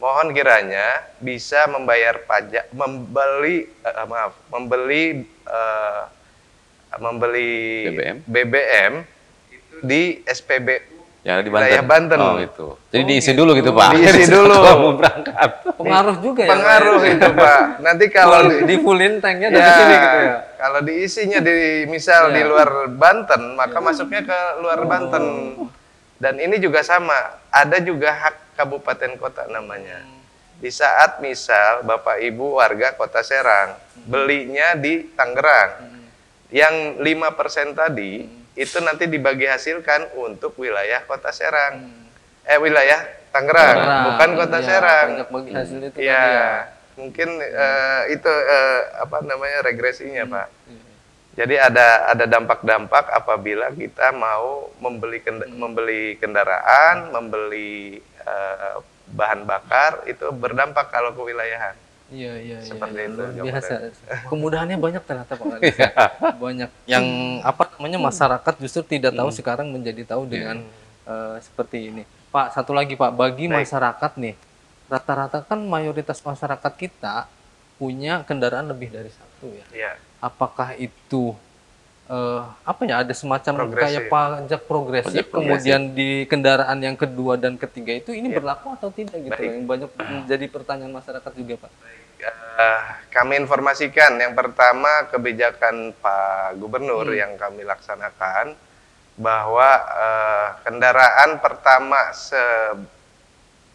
[SPEAKER 2] mohon kiranya bisa membayar pajak, membeli BBM itu di SPBU
[SPEAKER 3] yang di
[SPEAKER 2] wilayah Banten.
[SPEAKER 3] Oh gitu. Jadi diisi dulu gitu Pak.
[SPEAKER 2] Diisi dulu.
[SPEAKER 3] Mau berangkat.
[SPEAKER 1] Pengaruh juga ya.
[SPEAKER 2] Pengaruh itu Pak. Nanti kalau
[SPEAKER 1] di fullin tanknya dari sini gitu ya.
[SPEAKER 2] Kalau diisinya misal di luar Banten, maka masuknya ke luar Banten. Dan ini juga sama. Ada juga hak kabupaten kota namanya. Di saat misal Bapak Ibu warga Kota Serang belinya di Tangerang, yang 5% tadi itu nanti dibagi hasilkan untuk wilayah Kota Serang, wilayah Tangerang, bukan Kota Serang.
[SPEAKER 1] Bagi hasil itu
[SPEAKER 2] Mungkin itu apa namanya regresinya Pak. Jadi ada dampak-dampak apabila kita mau membeli kendaraan, membeli bahan bakar itu berdampak kalau kewilayahan.
[SPEAKER 1] Iya.
[SPEAKER 2] Seperti itu.
[SPEAKER 1] Biasa. Kemudahannya banyak ternyata Pak. Banyak yang masyarakat justru tidak tahu sekarang menjadi tahu dengan seperti ini. Pak, satu lagi Pak, bagi masyarakat nih, rata-rata kan mayoritas masyarakat kita punya kendaraan lebih dari satu ya.
[SPEAKER 2] Iya.
[SPEAKER 1] Apakah itu ada semacam kayak pajak progresif,
[SPEAKER 3] Pajak
[SPEAKER 1] kemudian di kendaraan yang kedua dan ketiga itu ini berlaku atau tidak gitu? Yang banyak menjadi pertanyaan masyarakat juga Pak.
[SPEAKER 2] Kami informasikan yang pertama kebijakan Pak Gubernur yang kami laksanakan bahwa kendaraan pertama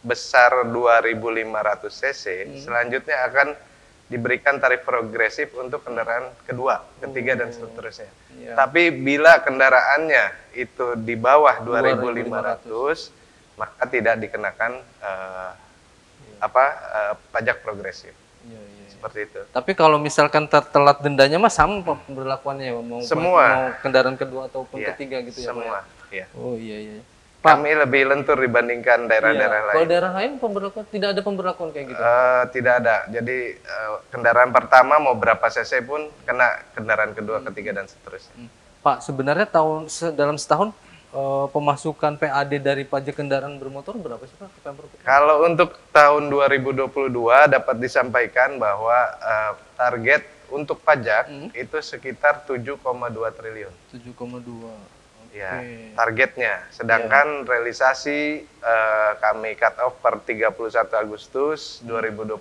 [SPEAKER 2] sebesar 2.500 cc selanjutnya akan diberikan tarif progresif untuk kendaraan kedua, ketiga dan seterusnya. Tapi bila kendaraannya itu di bawah 2.500 maka tidak dikenakan pajak progresif. Seperti itu.
[SPEAKER 1] Tapi kalau misalkan telat dendanya mah sama pemberlakuannya mau kendaraan kedua ataupun ketiga gitu ya.
[SPEAKER 2] Semua.
[SPEAKER 1] Ya? Oh iya.
[SPEAKER 2] Kami lebih lentur dibandingkan daerah-daerah lain.
[SPEAKER 1] Kalau daerah lain tidak ada pemberlakuan kayak gitu?
[SPEAKER 2] Tidak ada. Jadi kendaraan pertama mau berapa cc pun kena kendaraan kedua, ketiga dan seterusnya.
[SPEAKER 1] Pak, sebenarnya dalam setahun pemasukan PAD dari pajak kendaraan bermotor berapa sih Pak?
[SPEAKER 2] Kalau untuk tahun 2022 dapat disampaikan bahwa target untuk pajak itu sekitar 7,2 triliun.
[SPEAKER 1] 7,2.
[SPEAKER 2] Ya,
[SPEAKER 1] Oke.
[SPEAKER 2] targetnya. Sedangkan realisasi kami cut off per 31 Agustus 2022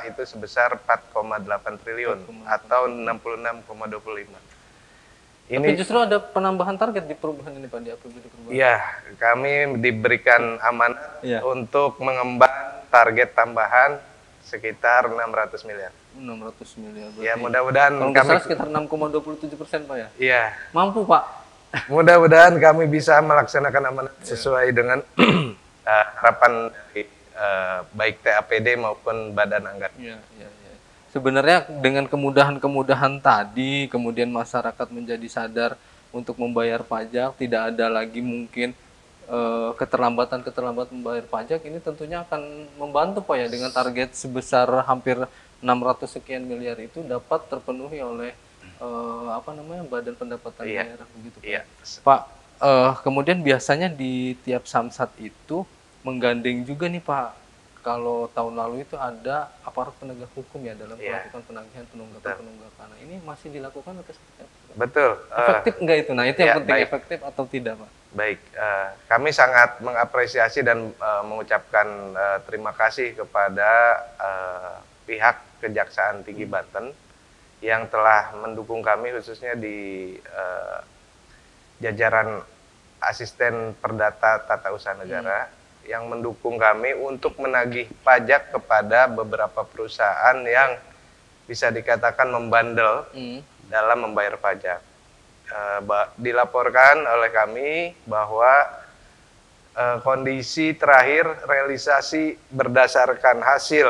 [SPEAKER 2] itu sebesar 4,8 triliun
[SPEAKER 1] 4,8
[SPEAKER 2] atau 66,25.
[SPEAKER 1] Tapi
[SPEAKER 2] Ini
[SPEAKER 1] justru ada penambahan target di perubahan ini Pak, di APBD perubahan.
[SPEAKER 2] ya, kami diberikan amanah
[SPEAKER 1] Iya.
[SPEAKER 2] untuk mengemban target tambahan sekitar 600 miliar.
[SPEAKER 1] 600 miliar berarti.
[SPEAKER 2] Ya, mudah-mudahan
[SPEAKER 1] Kalau nggak
[SPEAKER 2] kami
[SPEAKER 1] salah sekitar 6,27% Pak ya.
[SPEAKER 2] ya,
[SPEAKER 1] Mampu Pak.
[SPEAKER 2] mudah-mudahan kami bisa melaksanakan amanat sesuai dengan harapan dari baik TAPD maupun Badan Anggaran.
[SPEAKER 1] Iya, iya, iya. Sebenarnya dengan kemudahan-kemudahan tadi, kemudian masyarakat menjadi sadar untuk membayar pajak, tidak ada lagi mungkin keterlambatan-keterlambatan membayar pajak, ini tentunya akan membantu Pak ya, dengan target sebesar hampir 600 sekian miliar itu dapat terpenuhi oleh Badan Pendapatan
[SPEAKER 2] Iya.
[SPEAKER 1] Daerah begitu Pak.
[SPEAKER 2] Iya.
[SPEAKER 1] Pak, kemudian biasanya di tiap samsat itu menggandeng juga nih Pak. Kalau tahun lalu itu ada aparat penegak hukum ya dalam
[SPEAKER 2] Iya.
[SPEAKER 1] melakukan penagihan penunggakan. Nah, ini masih dilakukan atau seperti apa?
[SPEAKER 2] Betul.
[SPEAKER 1] Efektif enggak itu? Nah, itu yang
[SPEAKER 2] ya,
[SPEAKER 1] penting,
[SPEAKER 2] baik.
[SPEAKER 1] efektif atau tidak Pak?
[SPEAKER 2] Baik, kami sangat mengapresiasi dan mengucapkan terima kasih kepada pihak Kejaksaan Tinggi Banten yang telah mendukung kami khususnya di jajaran asisten perdata tata usaha negara yang mendukung kami untuk menagih pajak kepada beberapa perusahaan yang bisa dikatakan membandel dalam membayar pajak. Dilaporkan oleh kami bahwa kondisi terakhir realisasi berdasarkan hasil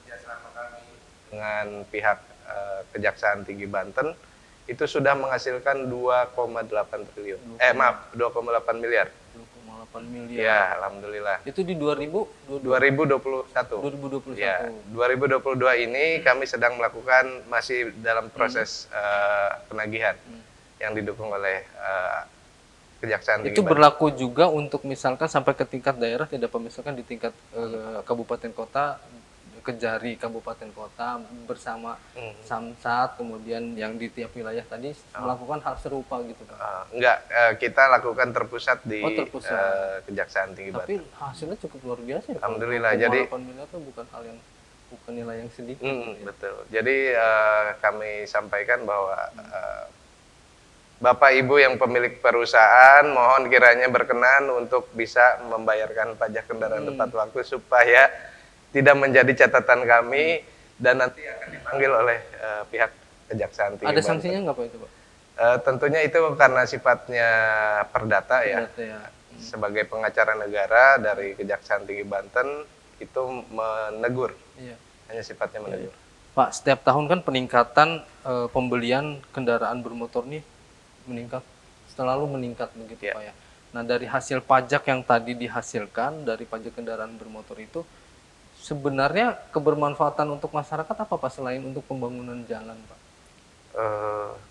[SPEAKER 2] kerjasama kami dengan pihak Kejaksaan Tinggi Banten itu sudah menghasilkan 2,8 triliun. 2,8 miliar.
[SPEAKER 1] 2,8 miliar.
[SPEAKER 2] Ya, alhamdulillah.
[SPEAKER 1] Itu di
[SPEAKER 2] 2021.
[SPEAKER 1] 2021.
[SPEAKER 2] Ya, 2022 ini kami sedang melakukan masih dalam proses penagihan yang didukung oleh Kejaksaan Tinggi
[SPEAKER 1] Itu
[SPEAKER 2] Banten.
[SPEAKER 1] berlaku juga untuk misalkan sampai ke tingkat daerah, tidak Pak, misalkan di tingkat kabupaten kota, Kejari kabupaten kota bersama samsat, kemudian yang di tiap wilayah tadi melakukan hal serupa gitu Pak.
[SPEAKER 2] Enggak, kita lakukan terpusat di
[SPEAKER 1] terpusat.
[SPEAKER 2] Kejaksaan Tinggi Banten.
[SPEAKER 1] Tapi hasilnya cukup luar biasa ya.
[SPEAKER 2] Alhamdulillah.
[SPEAKER 1] 2,8
[SPEAKER 2] Jadi
[SPEAKER 1] miliar itu bukan nilai yang sedikit.
[SPEAKER 2] betul. Jadi kami sampaikan bahwa Bapak Ibu yang pemilik perusahaan mohon kiranya berkenan untuk bisa membayarkan pajak kendaraan tepat waktu supaya tidak menjadi catatan kami dan nanti akan dipanggil oleh pihak Kejaksaan Tinggi
[SPEAKER 1] Ada
[SPEAKER 2] Banten.
[SPEAKER 1] sanksinya nggak Pak itu Pak?
[SPEAKER 2] Tentunya itu karena sifatnya perdata ya.
[SPEAKER 1] Perdata ya.
[SPEAKER 2] Sebagai pengacara negara dari Kejaksaan Tinggi Banten itu menegur.
[SPEAKER 1] Iya.
[SPEAKER 2] Hanya sifatnya menegur.
[SPEAKER 1] Pak, setiap tahun kan peningkatan pembelian kendaraan bermotor nih selalu meningkat begitu Pak ya. Nah, dari hasil pajak yang tadi dihasilkan dari pajak kendaraan bermotor itu sebenarnya kebermanfaatan untuk masyarakat apa Pak selain untuk pembangunan jalan Pak?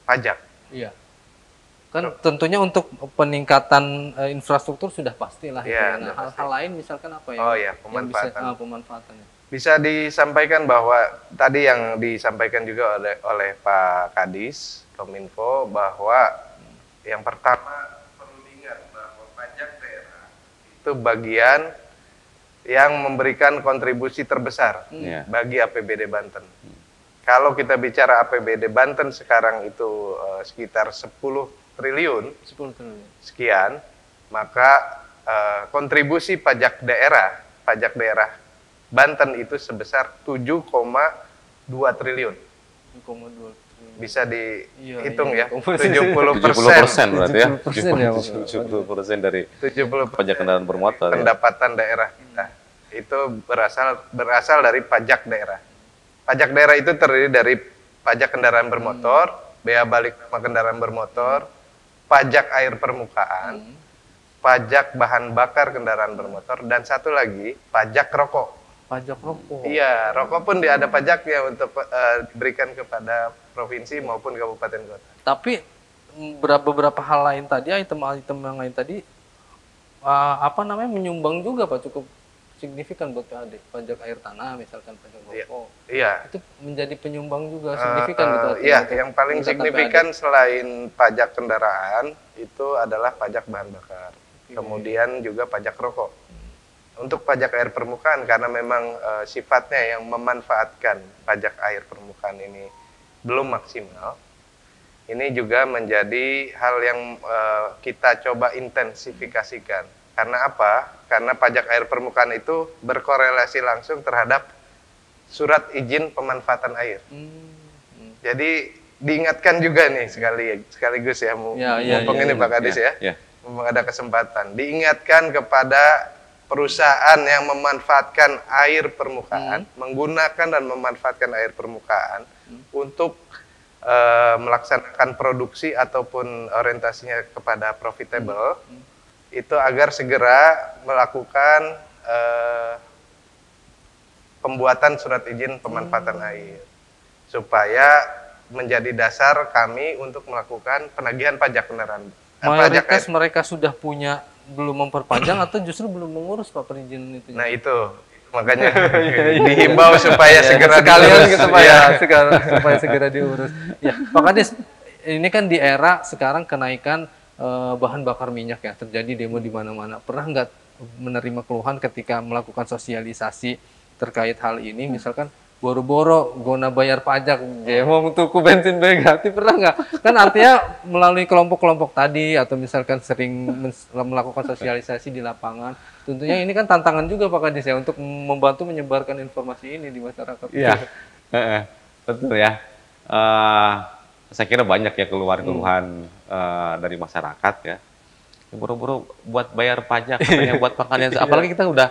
[SPEAKER 2] Pajak.
[SPEAKER 1] Iya. Kan tentunya untuk peningkatan infrastruktur sudah pastilah itu.
[SPEAKER 2] Iya,
[SPEAKER 1] Nah,
[SPEAKER 2] sudah pasti.
[SPEAKER 1] hal lain misalkan apa ya?
[SPEAKER 2] Oh ya,
[SPEAKER 1] yang bisa
[SPEAKER 2] pemanfaatan.
[SPEAKER 1] pemanfaatannya.
[SPEAKER 2] Bisa disampaikan bahwa tadi yang disampaikan juga oleh Pak Kadis Kominfo bahwa yang pertama perlu diingat bahwa pajak daerah itu bagian yang memberikan kontribusi terbesar bagi APBD Banten. Kalau kita bicara APBD Banten sekarang itu sekitar 10 triliun
[SPEAKER 1] 10 triliun.
[SPEAKER 2] sekian, maka kontribusi pajak daerah Banten itu sebesar 7,2 triliun.
[SPEAKER 1] 2,2 triliun.
[SPEAKER 2] Bisa dihitung
[SPEAKER 1] Iya.
[SPEAKER 2] ya,
[SPEAKER 3] 70% berarti ya.
[SPEAKER 1] 70% ya, Pak.
[SPEAKER 3] 70% dari
[SPEAKER 2] 70%
[SPEAKER 3] pajak kendaraan bermotor. Ya.
[SPEAKER 2] pendapatan daerah kita itu berasal dari pajak daerah. Pajak daerah itu terdiri dari pajak kendaraan bermotor, bea balik nama kendaraan bermotor, pajak air permukaan, pajak bahan bakar kendaraan bermotor, dan satu lagi pajak rokok.
[SPEAKER 1] Pajak rokok.
[SPEAKER 2] Iya, rokok pun ada pajaknya untuk diberikan kepada provinsi maupun kabupaten kota.
[SPEAKER 1] Tapi beberapa hal lain tadi, item-item yang lain tadi menyumbang juga Pak, cukup signifikan buat PAD. Pajak air tanah, misalkan pajak rokok.
[SPEAKER 2] Iya.
[SPEAKER 1] Itu menjadi penyumbang juga signifikan gitu.
[SPEAKER 2] Iya,
[SPEAKER 1] untuk
[SPEAKER 2] yang paling
[SPEAKER 1] peningkatan
[SPEAKER 2] signifikan
[SPEAKER 1] PAD.
[SPEAKER 2] selain pajak kendaraan itu adalah pajak bahan bakar.
[SPEAKER 1] Oke.
[SPEAKER 2] Kemudian juga pajak rokok. Untuk pajak air permukaan karena memang sifatnya yang memanfaatkan pajak air permukaan ini belum maksimal. Ini juga menjadi hal yang kita coba intensifikasikan. Karena apa? Karena pajak air permukaan itu berkorelasi langsung terhadap surat izin pemanfaatan air. Jadi diingatkan juga nih sekaligus ya, mumpung ini Pak Kadis ya, mumpung ada kesempatan. Diingatkan kepada perusahaan yang memanfaatkan air permukaan, menggunakan dan memanfaatkan air permukaan untuk melaksanakan produksi ataupun orientasinya kepada profitable, itu agar segera melakukan pembuatan surat izin pemanfaatan air, supaya menjadi dasar kami untuk melakukan penagihan pajak kendaraan.
[SPEAKER 1] Mayoritas mereka sudah punya, belum memperpanjang atau justru belum mengurus Pak perizinan itu?
[SPEAKER 2] Nah itu makanya dihimbau supaya segera
[SPEAKER 1] sekalian
[SPEAKER 2] diurus.
[SPEAKER 1] gitu Pak supaya segera diurus. Ya Pak Kadis, ini kan di era sekarang kenaikan bahan bakar minyak ya, terjadi demo di mana-mana. Pernah nggak menerima keluhan ketika melakukan sosialisasi terkait hal ini, misalkan boro-boro guna bayar pajak, demo tuku bensin negatif, pernah nggak? Kan artinya melalui kelompok-kelompok tadi atau misalkan sering melakukan sosialisasi di lapangan, tentunya ini kan tantangan juga Pak Kadis ya untuk membantu menyebarkan informasi ini di masyarakat.
[SPEAKER 3] Iya, betul ya. Saya kira banyak ya keluhan-keluhan dari masyarakat ya. Buru-buru buat bayar pajak, katanya buat makan yang apalagi kita udah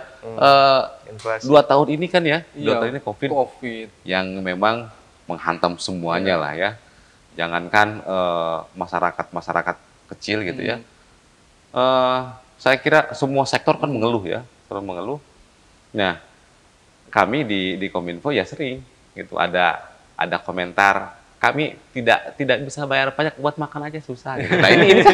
[SPEAKER 3] 2 tahun ini kan ya, 2 tahun ini COVID yang memang menghantam semuanya lah ya. Jangankan masyarakat kecil gitu ya. Saya kira semua sektor kan mengeluh ya, mengeluh. Nah, kami di Kominfo ya sering gitu ada komentar, kami tidak bisa bayar pajak, buat makan aja susah gitu. Nah ini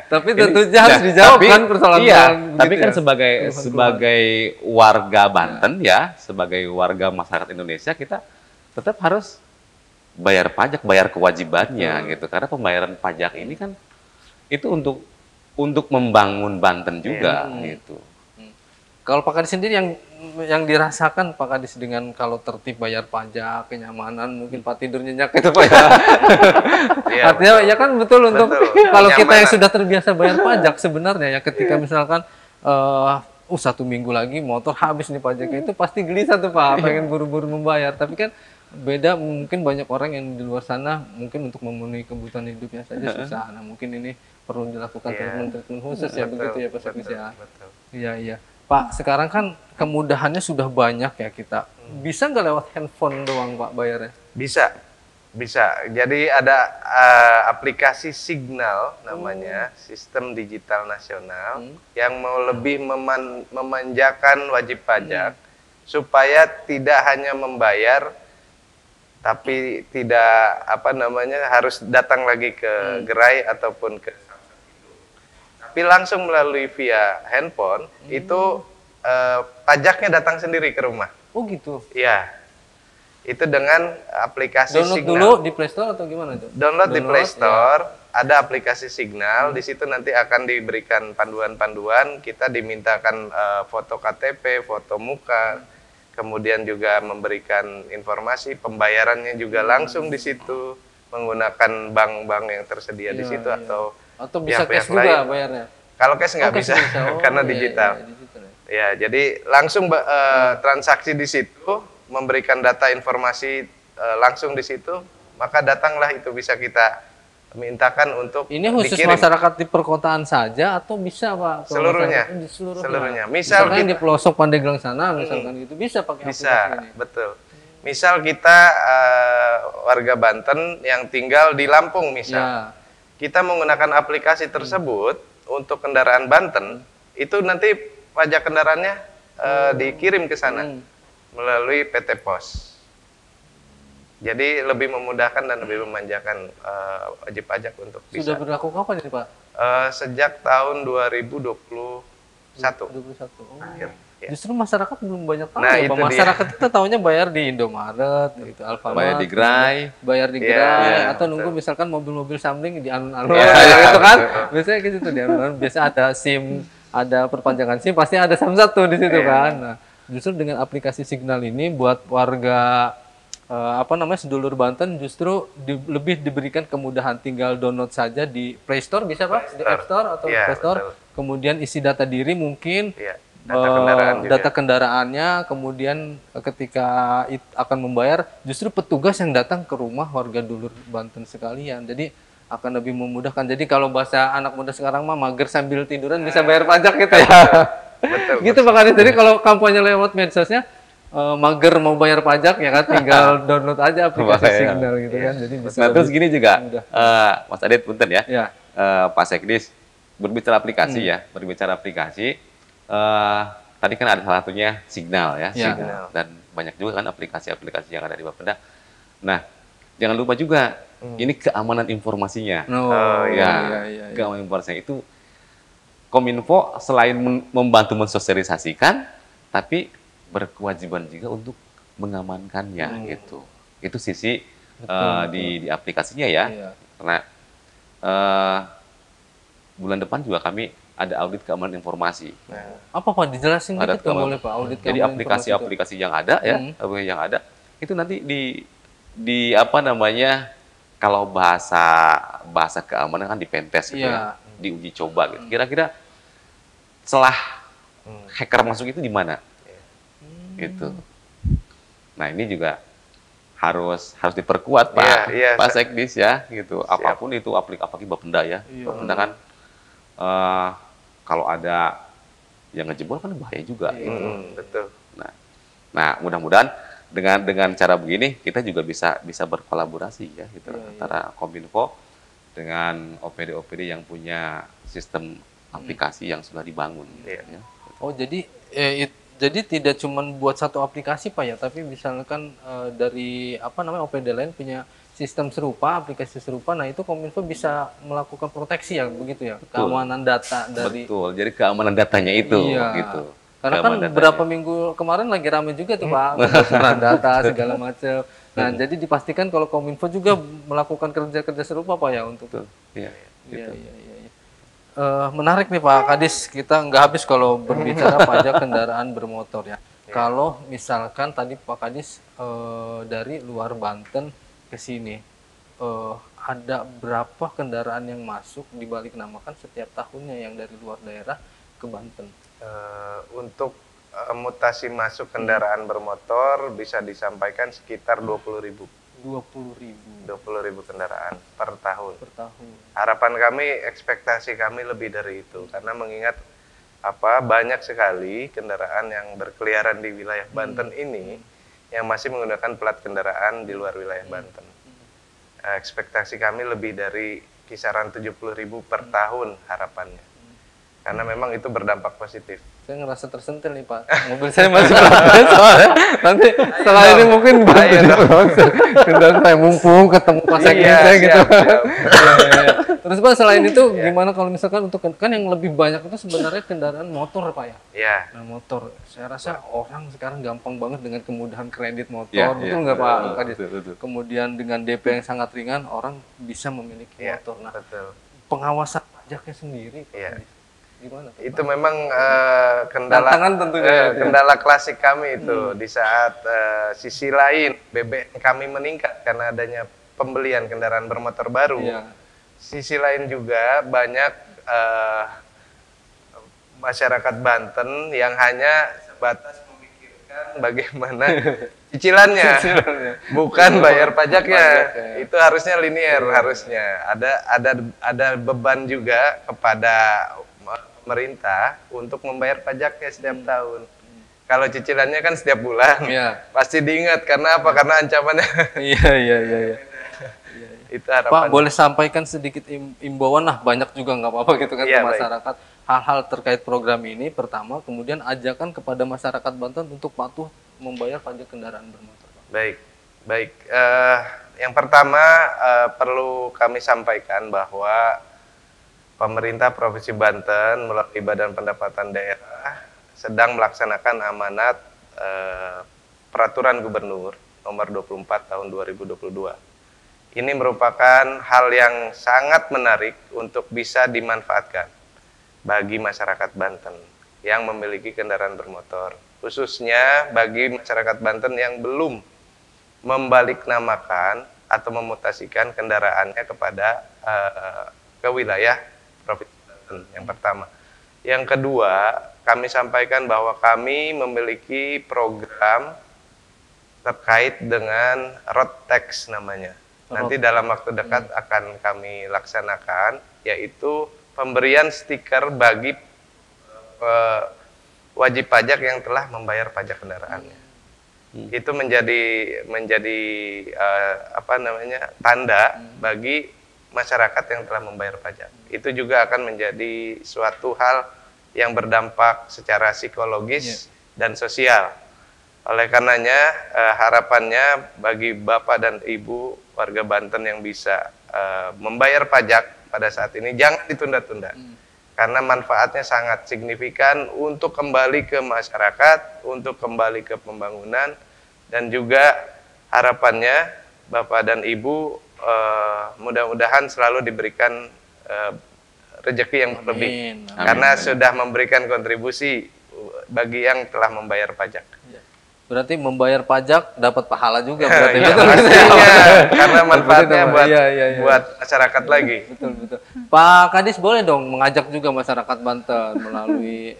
[SPEAKER 1] tapi tentunya harus dijawab kan persoalan.
[SPEAKER 3] Iya, tapi kan sebagai warga Banten ya, sebagai warga masyarakat Indonesia, kita tetap harus bayar pajak, bayar kewajibannya gitu. Karena pembayaran pajak ini kan itu untuk membangun Banten juga gitu.
[SPEAKER 1] Kalau Pak Kadis sendiri yang dirasakan Pak Kadis dengan kalau tertib bayar pajak, kenyamanan, mungkin Pak tidur nyenyak itu Pak ya. Artinya betul. Ya kan betul untuk kalau kita yang sudah terbiasa bayar pajak sebenarnya ya, ketika misalkan 1 minggu lagi motor habis nih pajaknya, itu pasti gelisah tuh Pak, pengen buru-buru membayar. Tapi kan beda, mungkin banyak orang yang di luar sana mungkin untuk memenuhi kebutuhan hidupnya saja susah. Nah mungkin ini perlu dilakukan treatment khusus ya, begitu ya Pak Kadis ya. Iya. Pak, sekarang kan kemudahannya sudah banyak ya kita. Bisa nggak lewat handphone doang Pak bayarnya?
[SPEAKER 2] Bisa. Jadi ada aplikasi Signal namanya, Sistem Digital Nasional, yang mau lebih memanjakan wajib pajak supaya tidak hanya membayar, tapi tidak harus datang lagi ke gerai ataupun ke, tapi langsung melalui via handphone itu pajaknya datang sendiri ke rumah.
[SPEAKER 1] Oh gitu?
[SPEAKER 2] Iya. Itu dengan aplikasi
[SPEAKER 1] download
[SPEAKER 2] Signal.
[SPEAKER 1] Download dulu di Play Store atau gimana itu?
[SPEAKER 2] Download di Play Store, ada aplikasi Signal, di situ nanti akan diberikan panduan-panduan, kita dimintakan foto KTP, foto muka, kemudian juga memberikan informasi, pembayarannya juga langsung di situ, menggunakan bank-bank yang tersedia di situ atau
[SPEAKER 1] bisa cash juga bayarnya?
[SPEAKER 2] Kalau cash nggak bisa, karena digital. Ya, jadi langsung transaksi di situ, memberikan data informasi langsung di situ, maka datanglah itu bisa kita mintakan untuk
[SPEAKER 1] ini khusus
[SPEAKER 2] dikirim.
[SPEAKER 1] Masyarakat di perkotaan saja atau bisa Pak?
[SPEAKER 2] Seluruhnya. Misal
[SPEAKER 1] kita di pelosok Pandeglang sana, misalkan gitu, bisa pakai aplikasi ini?
[SPEAKER 2] Betul. Misal kita warga Banten yang tinggal di Lampung misal. Kita menggunakan aplikasi tersebut untuk kendaraan Banten, itu nanti pajak kendaraannya dikirim ke sana melalui PT Pos. Jadi lebih memudahkan dan lebih memanjakan wajib pajak untuk bisa.
[SPEAKER 1] Sudah berlaku kapan ini Pak?
[SPEAKER 2] Sejak tahun 2020 21.
[SPEAKER 1] Oh.
[SPEAKER 2] Akhir. Ya.
[SPEAKER 1] Justru masyarakat belum banyak tahu
[SPEAKER 2] Nah,
[SPEAKER 1] ya,
[SPEAKER 2] itu
[SPEAKER 1] Pak.
[SPEAKER 2] dia.
[SPEAKER 1] Masyarakat kita taunya bayar di Indomaret, gitu, Alfamart,
[SPEAKER 3] Bayar di gerai.
[SPEAKER 1] bayar di
[SPEAKER 2] Iya,
[SPEAKER 1] gerai,
[SPEAKER 2] iya,
[SPEAKER 1] atau
[SPEAKER 2] betul.
[SPEAKER 1] nunggu misalkan mobil-mobil Samling di alun-alun,
[SPEAKER 2] Iya,
[SPEAKER 1] gitu kan?
[SPEAKER 2] betul.
[SPEAKER 1] Biasanya gitu tuh di alun-alun. Biasa ada SIM, ada perpanjangan SIM, pasti ada Samsat di situ
[SPEAKER 2] Iya.
[SPEAKER 1] kan. Nah, justru dengan aplikasi Signal ini buat warga sedulur Banten justru lebih diberikan kemudahan, tinggal download saja di Play Store, bisa Pak? Di App Store atau
[SPEAKER 2] Iya,
[SPEAKER 1] Play Store.
[SPEAKER 2] betul.
[SPEAKER 1] Kemudian isi data diri mungkin,
[SPEAKER 2] Iya. Data kendaraan juga.
[SPEAKER 1] data kendaraannya, kemudian ketika akan membayar, justru petugas yang datang ke rumah warga dulur Banten sekalian. Jadi akan lebih memudahkan. Jadi kalau bahasa anak muda sekarang mah mager sambil tiduran bisa bayar pajak gitu ya.
[SPEAKER 2] Betul.
[SPEAKER 1] Gitu Pak Kadis. Jadi kalau kampanye lewat medsosnya, mager mau bayar pajak ya kan, tinggal download aja aplikasi
[SPEAKER 3] Bayar.
[SPEAKER 1] Signal gitu kan. Jadi bisa
[SPEAKER 3] Nah, terus
[SPEAKER 1] lebih
[SPEAKER 3] gini juga,
[SPEAKER 1] mudah.
[SPEAKER 3] Mas Adit, punten ya,
[SPEAKER 1] Ya.
[SPEAKER 3] Pak Sekdis, berbicara aplikasi ya, berbicara aplikasi, tadi kan ada salah satunya Signal ya,
[SPEAKER 1] Ya.
[SPEAKER 3] Signal. Dan banyak juga kan aplikasi-aplikasi yang ada di Bapeda. Nah, jangan lupa juga, ini keamanan informasinya.
[SPEAKER 1] Oh,
[SPEAKER 3] Ya,
[SPEAKER 1] iya.
[SPEAKER 3] keamanan informasinya itu, Kominfo selain membantu mensosialisasikan, tapi berkewajiban juga untuk mengamankannya gitu. Itu sisi di aplikasinya ya.
[SPEAKER 1] Iya.
[SPEAKER 3] Karena bulan depan juga kami ada audit keamanan informasi.
[SPEAKER 1] Apa Pak? Dijelasin
[SPEAKER 3] Ada
[SPEAKER 1] dikit boleh Pak, audit
[SPEAKER 3] Jadi
[SPEAKER 1] keamanan informasi itu.
[SPEAKER 3] aplikasi-aplikasi yang ada ya, aplikasi yang ada itu nanti di apa namanya, kalau bahasa keamanan kan di pentest gitu
[SPEAKER 1] Iya.
[SPEAKER 3] ya, diuji coba gitu. Kira-kira celah hacker masuk itu di mana? Gitu. Nah, ini juga harus diperkuat Pak,
[SPEAKER 2] Iya,
[SPEAKER 3] Pak Sekdis ya, gitu. Apapun itu aplikasi Bapenda ya,
[SPEAKER 1] Iya.
[SPEAKER 3] Bapenda kan kalau ada yang ngejebol kan bahaya juga. Gitu.
[SPEAKER 2] Betul.
[SPEAKER 3] Nah, mudah-mudahan dengan cara begini kita juga bisa berkolaborasi ya, gitu, antara Kominfo dengan OPD-OPD yang punya sistem aplikasi yang sudah dibangun.
[SPEAKER 2] Iya.
[SPEAKER 3] Ya.
[SPEAKER 1] Oh, jadi tidak cuma buat satu aplikasi Pak ya, tapi misalkan dari OPD lain punya sistem serupa, aplikasi serupa, nah itu Kominfo bisa melakukan proteksi ya, begitu ya, keamanan data dari.
[SPEAKER 3] Betul, jadi keamanan datanya itu,
[SPEAKER 1] Iya.
[SPEAKER 3] gitu.
[SPEAKER 1] Karena kan
[SPEAKER 3] Keamanan datanya.
[SPEAKER 1] beberapa minggu kemarin lagi rame juga tuh Pak, kebocoran data segala macam. Nah, jadi dipastikan kalau Kominfo juga melakukan kerja-kerja serupa Pak ya untuk.
[SPEAKER 3] Betul. Iya.
[SPEAKER 1] Iya. Menarik nih Pak Kadis, kita nggak habis kalau berbicara pajak kendaraan bermotor ya. Kalau misalkan tadi Pak Kadis dari luar Banten ke sini, ada berapa kendaraan yang masuk dibalik namakan setiap tahunnya yang dari luar daerah ke Banten?
[SPEAKER 2] Untuk mutasi masuk kendaraan bermotor bisa disampaikan sekitar 20.000.
[SPEAKER 1] 20.000
[SPEAKER 2] kendaraan per tahun.
[SPEAKER 1] per tahun.
[SPEAKER 2] Harapan kami, ekspektasi kami lebih dari itu karena mengingat banyak sekali kendaraan yang berkeliaran di wilayah Banten ini yang masih menggunakan plat kendaraan di luar wilayah Banten. Ekspektasi kami lebih dari kisaran 70.000 per tahun harapannya. Karena memang itu berdampak positif.
[SPEAKER 1] Saya ngerasa tersentil nih Pak. Mobil saya masih Banten soalnya. Nanti setelah ini mungkin Banten kendaraan saya mumpung ketemu Pak Sekdis saya gitu. Iya. Terus Pak, selain itu gimana kalau misalkan untuk kan yang lebih banyak itu sebenarnya kendaraan motor Pak ya?
[SPEAKER 2] Iya.
[SPEAKER 1] Nah, motor. Saya rasa orang sekarang gampang banget dengan kemudahan kredit motor.
[SPEAKER 3] Iya,
[SPEAKER 1] Betul
[SPEAKER 3] iya.
[SPEAKER 1] nggak Pak Kadis?
[SPEAKER 3] Betul.
[SPEAKER 1] Kemudian dengan DP yang sangat ringan, orang bisa memiliki
[SPEAKER 2] Iya,
[SPEAKER 1] motor. Nah,
[SPEAKER 2] betul.
[SPEAKER 1] pengawasan pajaknya sendiri Pak
[SPEAKER 2] Iya.
[SPEAKER 1] Kadis, gimana Pak?
[SPEAKER 2] Itu memang kendala
[SPEAKER 1] Tantangan tentunya itu ya.
[SPEAKER 2] kendala klasik kami itu di saat sisi lain BBM kami meningkat karena adanya pembelian kendaraan bermotor baru.
[SPEAKER 1] Iya.
[SPEAKER 2] Sisi lain juga banyak masyarakat Banten yang hanya sebatas memikirkan bagaimana cicilannya, bukan bayar pajaknya. Itu harusnya linear, harusnya ada beban juga kepada pemerintah untuk membayar pajaknya setiap tahun. Kalau cicilannya kan setiap bulan,
[SPEAKER 1] Iya.
[SPEAKER 2] pasti diingat karena apa? Karena ancamannya.
[SPEAKER 1] Iya.
[SPEAKER 2] Itu
[SPEAKER 1] Pak,
[SPEAKER 2] harapan.
[SPEAKER 1] boleh sampaikan sedikit imbauan lah, banyak juga nggak apa-apa gitu kan
[SPEAKER 2] Iya,
[SPEAKER 1] ke
[SPEAKER 2] baik.
[SPEAKER 1] masyarakat. Hal-hal terkait program ini pertama, kemudian ajakan kepada masyarakat Banten untuk patuh membayar pajak kendaraan bermotor. Pak.
[SPEAKER 2] Baik. Yang pertama perlu kami sampaikan bahwa pemerintah Provinsi Banten melalui Badan Pendapatan Daerah sedang melaksanakan amanat Peraturan Gubernur Nomor 24 Tahun 2022. Ini merupakan hal yang sangat menarik untuk bisa dimanfaatkan bagi masyarakat Banten yang memiliki kendaraan bermotor, khususnya bagi masyarakat Banten yang belum membaliknamakan atau memutasikan kendaraannya kepada ke wilayah Provinsi Banten. Yang pertama. Yang kedua, kami sampaikan bahwa kami memiliki program terkait dengan road tax namanya. Nanti dalam waktu dekat akan kami laksanakan, yaitu pemberian stiker bagi wajib pajak yang telah membayar pajak kendaraannya. Itu menjadi tanda bagi masyarakat yang telah membayar pajak. Itu juga akan menjadi suatu hal yang berdampak secara psikologis dan sosial. Oleh karenanya harapannya bagi Bapak dan Ibu warga Banten yang bisa membayar pajak pada saat ini jangan ditunda-tunda. Karena manfaatnya sangat signifikan untuk kembali ke masyarakat, untuk kembali ke pembangunan, dan juga harapannya Bapak dan Ibu mudah-mudahan selalu diberikan rezeki yang lebih. Karena sudah memberikan kontribusi bagi yang telah membayar pajak.
[SPEAKER 1] Berarti membayar pajak dapat pahala juga berarti.
[SPEAKER 2] Ya,
[SPEAKER 1] betul,
[SPEAKER 2] karena manfaatnya buat masyarakat lagi.
[SPEAKER 1] Betul. Pak Kadis boleh dong mengajak juga masyarakat Banten melalui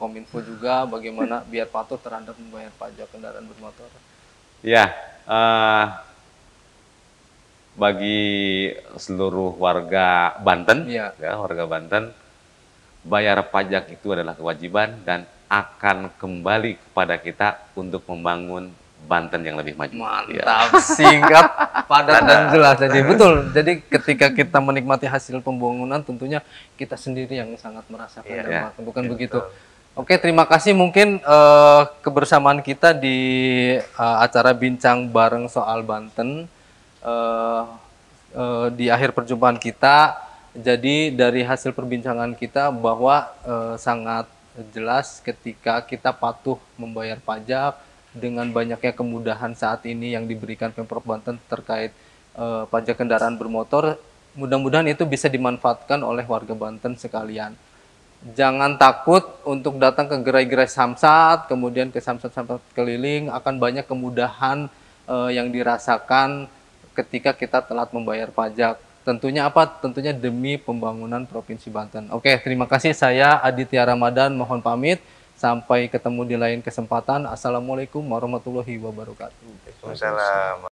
[SPEAKER 1] Kominfo juga bagaimana biar patuh terhadap membayar pajak kendaraan bermotor.
[SPEAKER 3] Ya, bagi seluruh warga Banten, warga Banten, bayar pajak itu adalah kewajiban dan akan kembali kepada kita untuk membangun Banten yang lebih maju.
[SPEAKER 1] Mantap, singkat, padat dan jelas. Jadi betul. Jadi ketika kita menikmati hasil pembangunan, tentunya kita sendiri yang sangat merasakan dampaknya. Bukan begitu? Oke, terima kasih. Mungkin kebersamaan kita di acara bincang bareng soal Banten di akhir perjumpaan kita. Jadi dari hasil perbincangan kita bahwa sangat jelas ketika kita patuh membayar pajak dengan banyaknya kemudahan saat ini yang diberikan Pemprov Banten terkait pajak kendaraan bermotor, mudah-mudahan itu bisa dimanfaatkan oleh warga Banten sekalian. Jangan takut untuk datang ke gerai-gerai Samsat, kemudian ke Samsat-Samsat keliling, akan banyak kemudahan yang dirasakan ketika kita telat membayar pajak. Tentunya apa? Tentunya demi pembangunan Provinsi Banten. Oke, terima kasih. Saya Aditya Ramadan, mohon pamit. Sampai ketemu di lain kesempatan. Assalamualaikum warahmatullahi wabarakatuh.
[SPEAKER 2] Waalaikumsalam.